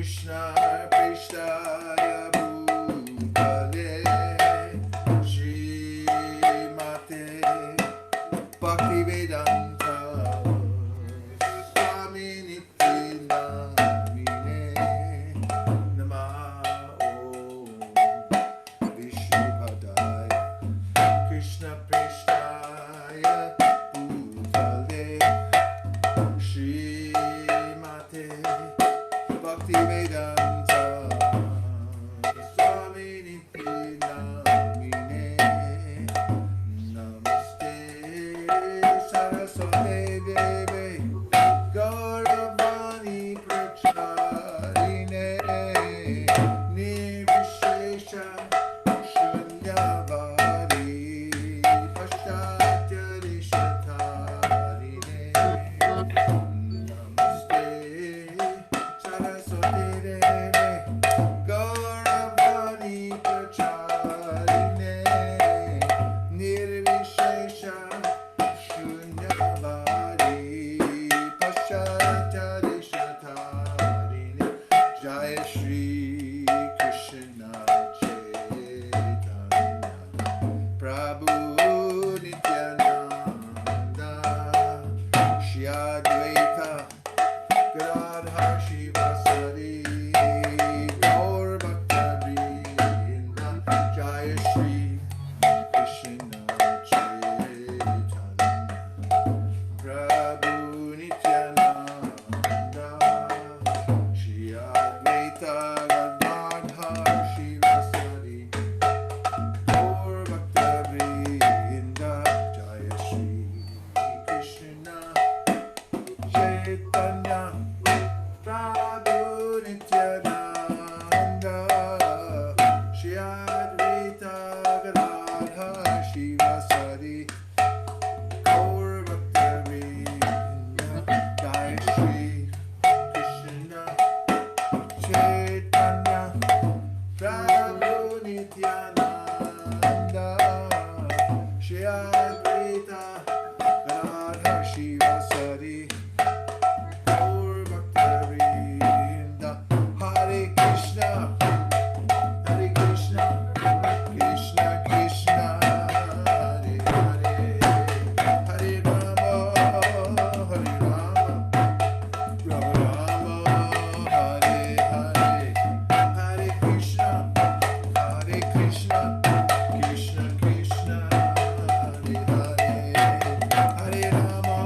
Krishna Prestaya Bhutale Srimate Bhaktivedanta Swami Nityanamine Namah Om Vishnupadaya Krishna Prestaya Bhutale Srimate Bhaktivedanta Swami Nityanamine Namaste Saraswate Deve Gauravani Pracharine Nirvishesha Shunyavadi Paschatya Rishatarine Namaste Saraswate Deve Gauravani Pracharine Nirvishesha Shunyavadi Paschatya Rishatarine Jaya Shri Krishna Chaitanya Prabhu Nityananda Shri Advaita Gadadhar Shivasari Gaur Bhaktavrinda Jaya Shri Krishna Chaitanya Prabhu Nityananda Shri Advaita Gadadhar Shivasari Gaur Bhaktavrinda Jaya Shri Krishna Chaitanya Prabhu Nityananda Shri Advaita Gadadhar Shivasari Gaur Bhaktavrinda Jaya Shri Krishna Chaitanya Prabhu Nityananda Shri Advaita Gadadhar Shivasari Gaur Bhaktavrinda Hare Krishna Hare Krishna Krishna Krishna Hare Hare Hare Rama Hare Rama Rama Rama Hare Hare Hare Krishna Hare Krishna Krishna Krishna Hare Hare Hare Rama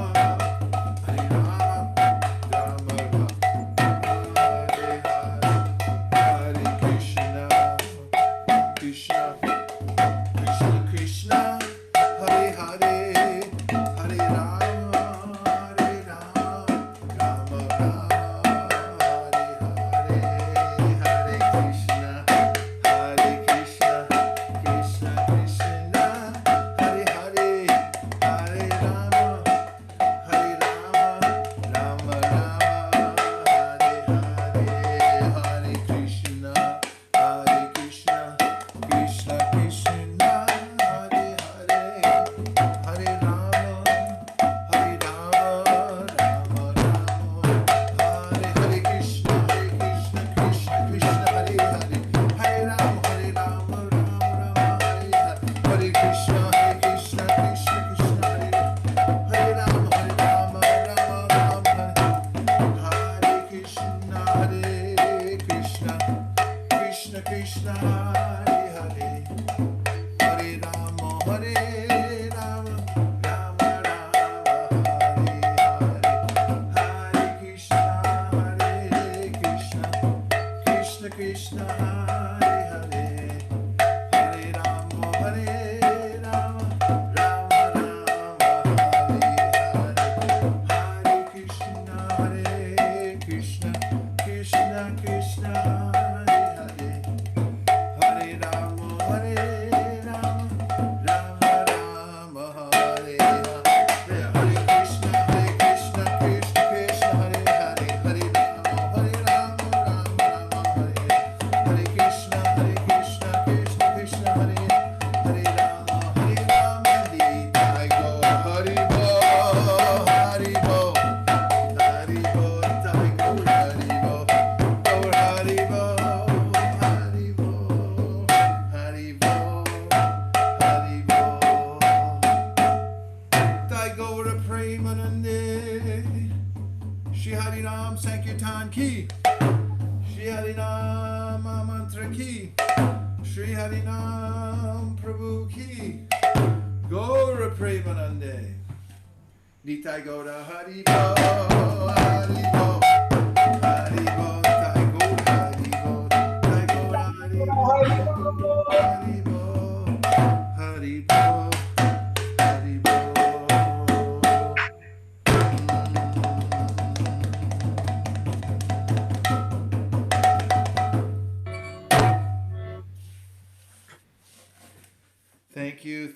Hare Rama Rama Rama Hare Hare Hare Krishna Krishna Krishna Krishna Hare Hare Hare Rama Hare Rama Rama Rama Hare Hare Hare Krishna Hare Krishna Krishna Krishna Hare Hare Hare Rama Hare Rama Rama Rama Hare Hare Hare Krishna Hare Krishna Krishna Krishna Hare Hare Hare Rama Hare Rama Rama Rama Hare Hare Krishna Krishna Krishna Hare Hare Hare Rama Hare Rama Rama Rama Hare Hare Krishna Krishna Krishna Hare Hare Rama Hare Rama Rama Rama Hare Krishna Hare Krishna Krishna Krishna Hare Hare Hare Rama Hare Rama Rama Rama Hare Hare Krishna Hare Krishna Krishna Krishna Hare Hare Hare Rama Hare Rama Rama Rama Hare Hare Krishna Hare Krishna Krishna Krishna Hare Hare Hare Rama Hare Rama Rama Rama Hare Hare Hare Krishna Krishna Krishna Hare Hare Hare Rama Hare Rama Rama Rama Hare Hare Krishna ki. Shri Harinam Mantra ki. Shri Harinam Prabhu ki. Gaura Premanande. Nitai Gaura Haribo. Haribo. Haribo. Nitai Gaura Haribo. Nitai Gaura Haribo. Haribo. Haribo. Haribo.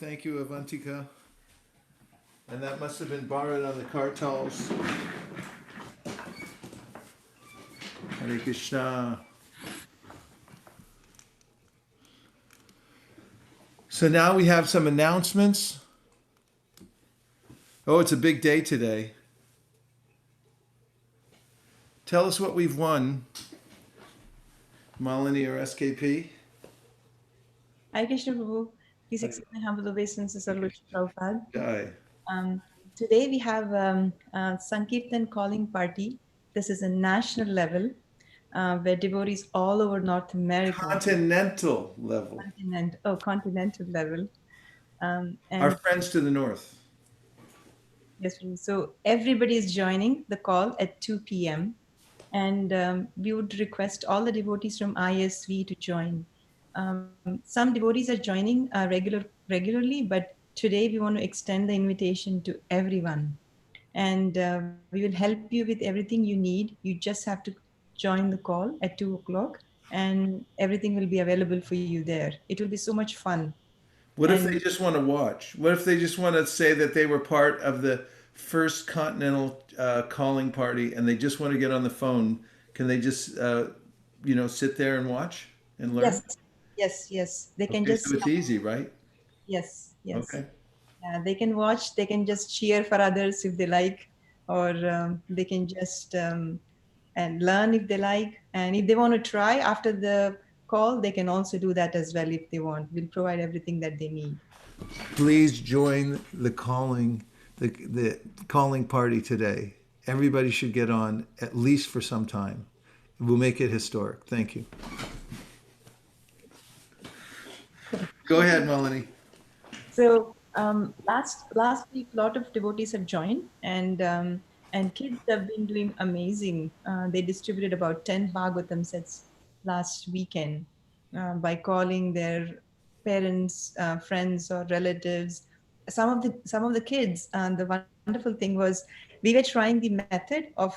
Thank you, Avantika. And that must have been borrowed on the kartals. Hare Krishna. So now we have some announcements. Oh, it's a big day today. Tell us what we've won, Malini or SKP. Hi, Krishna Prabhu. Please accept my humble obeisances, Sir Lord Prabhupada. Jai. Today we have a Sankirtan calling party. This is a national level where devotees all over North America. Continental level. Continental level. Our And friends to the north. yes, Prabhu. So everybody is joining the call at 2 p.m. And we would request all the devotees from ISV to join. Some devotees are joining regularly, but today we want to extend the invitation to everyone. And we will help you with everything you need. You just have to join the call at 2 o'clock and everything will be available for you there. It will be so much fun. What if they And just want to watch? What if they just want to say that they were part of the first continental calling party and they just want to get on the phone? Can they just, sit there and watch and learn? yes. They can Okay, just, so it's easy, right? yes. Okay. Yeah, they can watch, they can just cheer for others if they like, or they can just and learn if they like. And if they want to try after the call, they can also do that as well if they want. We'll provide everything that they need. Please join the calling party today. Everybody should get on at least for some time. We'll make it historic. Thank you. Go ahead, Melanie. So last week, a lot of devotees have joined, and kids have been doing amazing. They distributed about 10 Bhagavatam sets last weekend by calling their parents, friends, or relatives. Some of the kids, the wonderful thing was we were trying the method of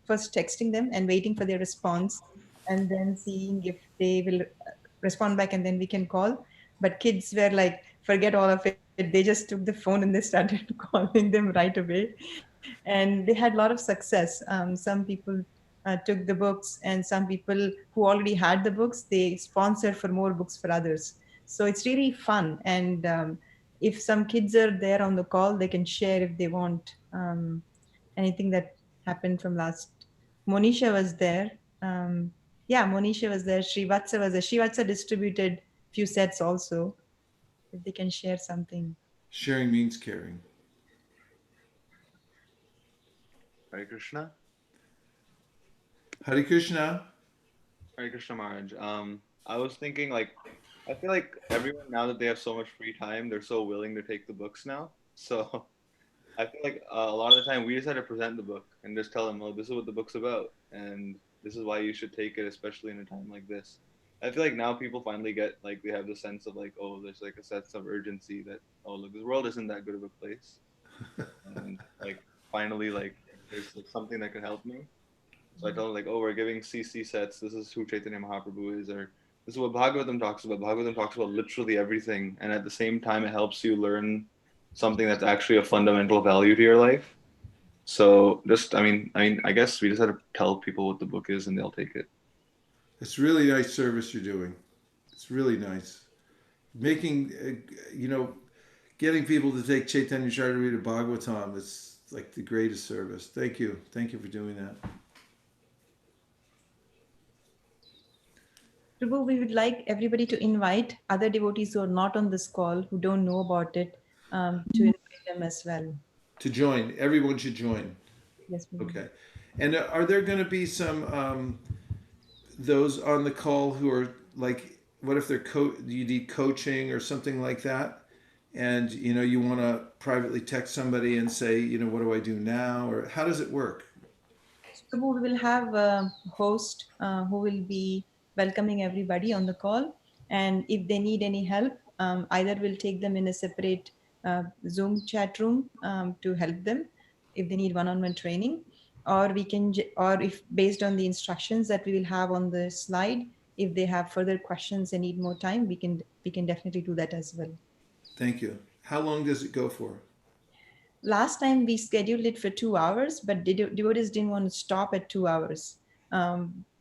first texting them and waiting for their response, and then seeing if they will respond back, and then we can call. But kids were like, forget all of it. They just took the phone and they started calling them right away. And they had a lot of success. Some people took the books, and some people who already had the books, they sponsored for more books for others. So it's really fun. And if some kids are there on the call, they can share if they want anything that happened from last. Monisha was there. Monisha was there. Srivatsa was there. Srivatsa distributed few sets also, if they can share something. Sharing means caring. Hare Krishna. Hare Krishna. Hare Krishna Maharaj. I was thinking, I feel like everyone, now that they have so much free time, they're so willing to take the books now. So I feel like a lot of the time we just had to present the book and just tell them, oh, this is what the book's about, and this is why you should take it, especially in a time like this. I feel like now people finally get, they have the sense of oh, there's a sense of urgency that, oh, look, this world isn't that good of a place. And finally, there's something that could help me. So I tell them, oh, we're giving CC sets. This is who Chaitanya Mahaprabhu is, or this is what Bhagavatam talks about. Bhagavatam talks about literally everything. And at the same time, it helps you learn something that's actually a fundamental value to your life. So just, I guess we just have to tell people what the book is and they'll take it. It's really nice service you're doing. It's really nice. Making, getting people to take Chaitanya Charitamrita Bhagavatam is the greatest service. Thank you. Thank you for doing that. Prabhu, we would like everybody to invite other devotees who are not on this call, who don't know about it, to invite them as well. To join. Everyone should join. Yes, Prabhu. Okay. And are there going to be some those on the call who are like, what if they're you need coaching or something like that, and you want to privately text somebody and say, what do I do now, or how does it work? So we will have a host who will be welcoming everybody on the call. And if they need any help, either we'll take them in a separate Zoom chat room to help them if they need one-on-one training, or we can, or if based on the instructions that we will have on the slide, if they have further questions and need more time, we can definitely do that as well. Thank you. How long does it go for? Last time we scheduled it for 2 hours, but devotees didn't want to stop at 2 hours.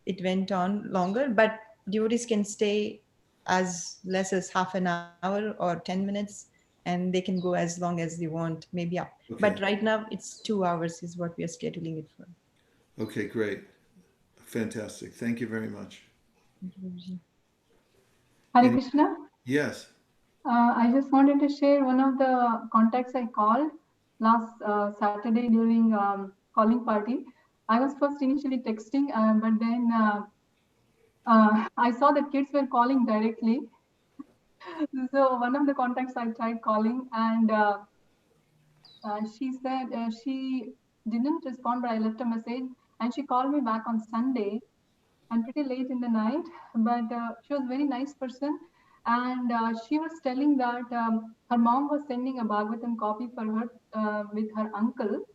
It went on longer, but devotees can stay as less as half an hour or 10 minutes, and they can go as long as they want, maybe up. Okay. But right now it's 2 hours is what we are scheduling it for. Okay, great. Fantastic. Thank you very much. Hare Krishna. Yes. I just wanted to share one of the contacts I called last Saturday during calling party. I was first initially texting, but then I saw that kids were calling directly. So one of the contacts I tried calling, and she said she didn't respond, but I left a message, and she called me back on Sunday and pretty late in the night. But she was a very nice person, and she was telling that her mom was sending a Bhagavatam copy for her with her uncle,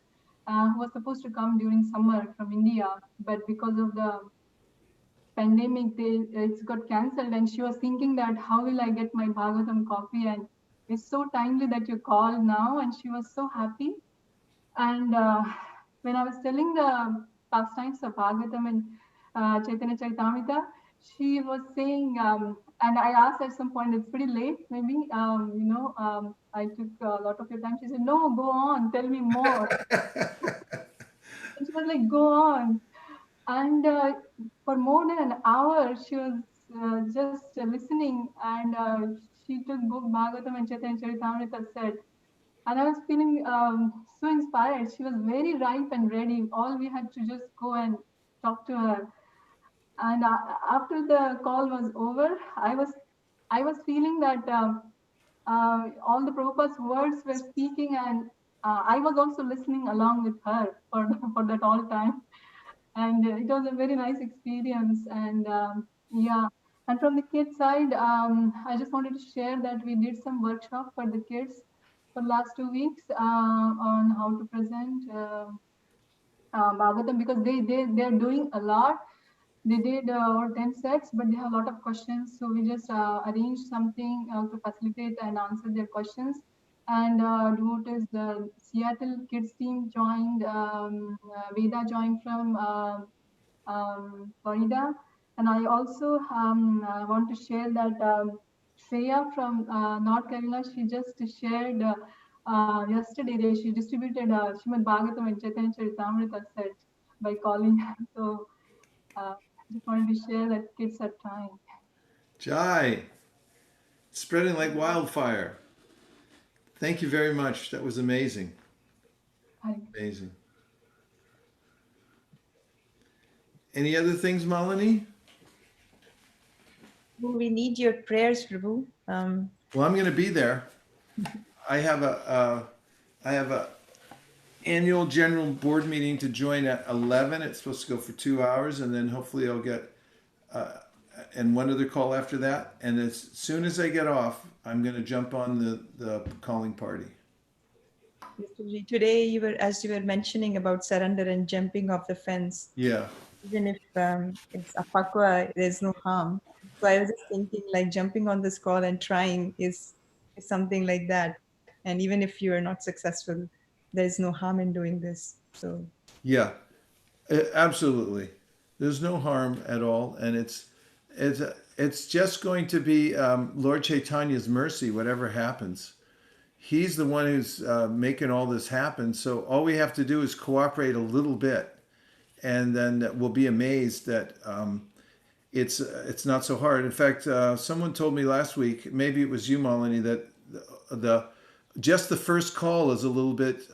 who was supposed to come during summer from India, but because of the pandemic, it's got cancelled. And she was thinking that how will I get my Bhagavatam copy? And it's so timely that you called now, and she was so happy. And when I was telling the pastimes of Bhagavatam and Chaitanya Charitamrita, she was saying, and I asked at some point, it's pretty late, maybe, I took a lot of your time. She said, no, go on, tell me more. And she was like, go on. And for more than an hour, she was just listening, and she took book Bhagavatam and Chaitanya Charitamrita set. And I was feeling so inspired. She was very ripe and ready. All we had to just go and talk to her. And after the call was over, I was feeling that all the Prabhupada's words were speaking, and I was also listening along with her for that all time. And it was a very nice experience. And yeah, and from the kids side, I just wanted to share that we did some workshop for the kids for last 2 weeks on how to present Bhagavatam, because they're doing a lot. They did over 10 sets, but they have a lot of questions. So we just arranged something to facilitate and answer their questions. And devotees, the Seattle kids team joined, Veda joined from Florida. And I also want to share that Shreya from North Carolina, she just shared yesterday, she distributed Srimad Bhagavatam and Chaitanya Charitamrita set by calling. So just wanted to share that kids are trying. Jai. Spreading like wildfire. Thank you very much. That was amazing. Amazing. Any other things, Malini? We need your prayers, Prabhu. Well, I'm going to be there. I have a annual general board meeting to join at 11. It's supposed to go for 2 hours, and then hopefully I'll get and one other call after that. And as soon as I get off, I'm going to jump on the calling party. Today, as you were mentioning about surrender and jumping off the fence. Yeah. Even if it's apakwa, there's no harm. So I was just thinking, like, jumping on this call and trying is something like that. And even if you are not successful, there's no harm in doing this. So yeah, absolutely. There's no harm at all, and it's just going to be Lord Chaitanya's mercy, whatever happens. He's the one who's making all this happen. So all we have to do is cooperate a little bit, and then we'll be amazed that it's not so hard. In fact, someone told me last week, maybe it was you, Malini, that just the first call is a little bit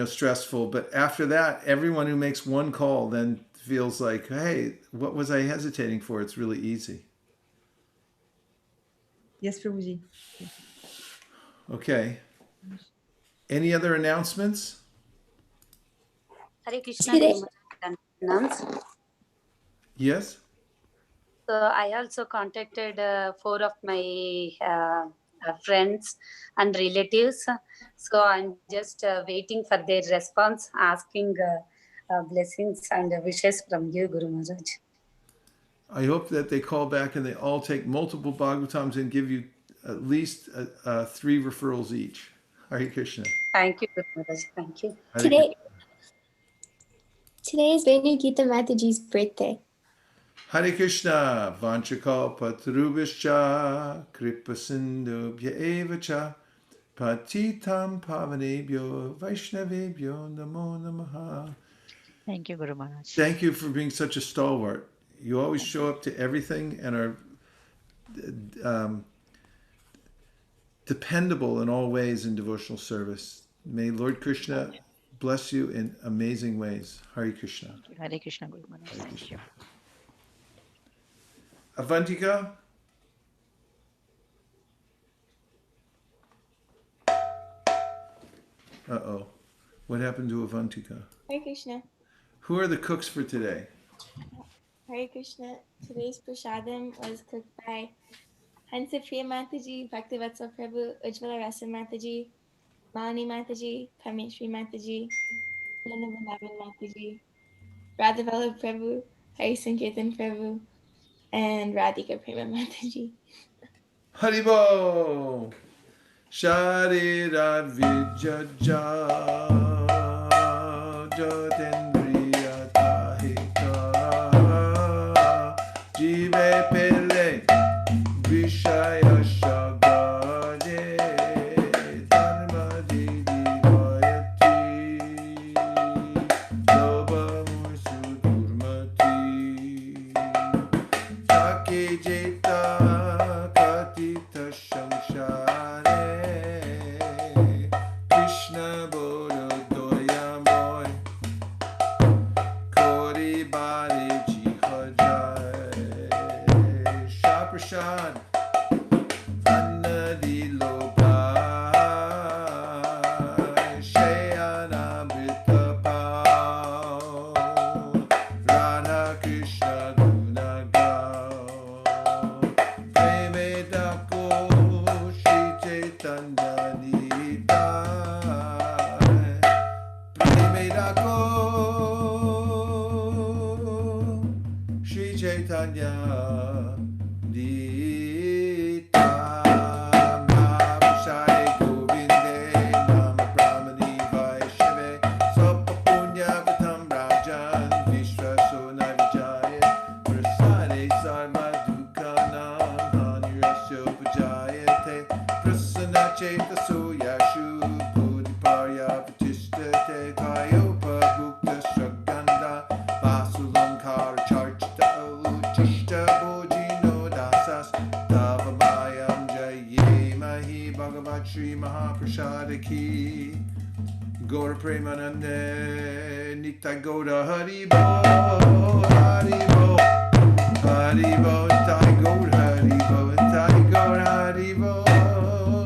stressful. But after that, everyone who makes one call then feels like, hey, what was I hesitating for? It's really easy. Yes, Prabhuji. Okay. Any other announcements? Hare Krishna. Today, Guru Maharaj announce. Yes. So I also contacted 4 of my friends and relatives. So I'm just waiting for their response, asking blessings and wishes from you, Guru Maharaj. I hope that they call back and they all take multiple Bhagavatams and give you at least 3 referrals each. Hare Krishna. Thank you, Guru Maharaj. Thank you. Hare today is Vaisesika Mataji's birthday. Hare Krishna, Vanchakalpatarubhascha, Kripasindubhya evacha, Patitam Pavanebhyo, Vaishnavebhyo, Namo Namaha. Thank you, Guru Maharaj. Thank you for being such a stalwart. You always show up to everything and are dependable in all ways in devotional service. May Lord Krishna bless you in amazing ways. Hare Krishna. Hare Krishna, Guru Maharaj. Thank you. Avantika? Uh-oh. What happened to Avantika? Hare Krishna. Who are the cooks for today? Hare Krishna. Today's prasadam was cooked by Hansa Priya Mataji, Bhaktivatsal Prabhu, Ujjvala Rasa Mataji, Malini Mataji, Parmeshri Mataji, Linda Vrindavan Mataji, Radhavallabh Prabhu, Hari Sankirtan Prabhu, and Radhika Prema Mataji. Haribo! Sharirat Vijaja Jotendriya Tahika Jive Pele Vishaya Shagaje Dharma Didi Vayati Loba Mursu Durmati Take Jeta Katita Shamshare Krishna Boro Doyamoy Kori Bari Jihajay Shaprashad Annadi Lobai Shayana Britapao Radha Krishna Gunagao Preme Dako Shri Chaitanya Nitai Preme Dako Shri Chaitanya Nitai Mahavishai Govinde Nama Brahmani Vaishave Sapa Punya Vitam Rajan Vishwaso Navijaya Prasade Sarva Dukhanam Hanirasyo Vijayate Prasana Chetaso Yashu Bodhiparya Patistate Kayopa Bhukta Shaganda Vasulankar Charchita Uchishta Bojino Dasas Tavamayam Jaye Mahi Bhagavat Shri Mahaprasada Ki Gaura Premanande Nitya Gaura Haribo Haribo Haribo Nitya Gaura Haribo Nitya Gaura Haribo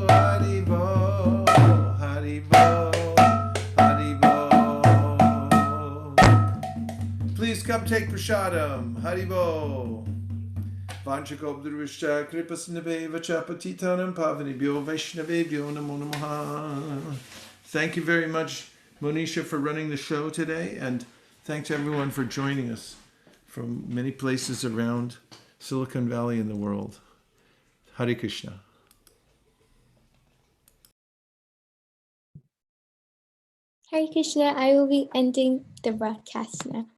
Haribo Haribo Haribo. Please come take prasadam. Haribo. Vanchakobdurvishta Kripasnabheva Chapatitanam Pavanibhyo Vaishnavebhyo Namo Namaha. Thank you very much, Monisha, for running the show today, and thanks everyone for joining us from many places around Silicon Valley and the world. Hare Krishna. Hare Krishna. I will be ending the broadcast now.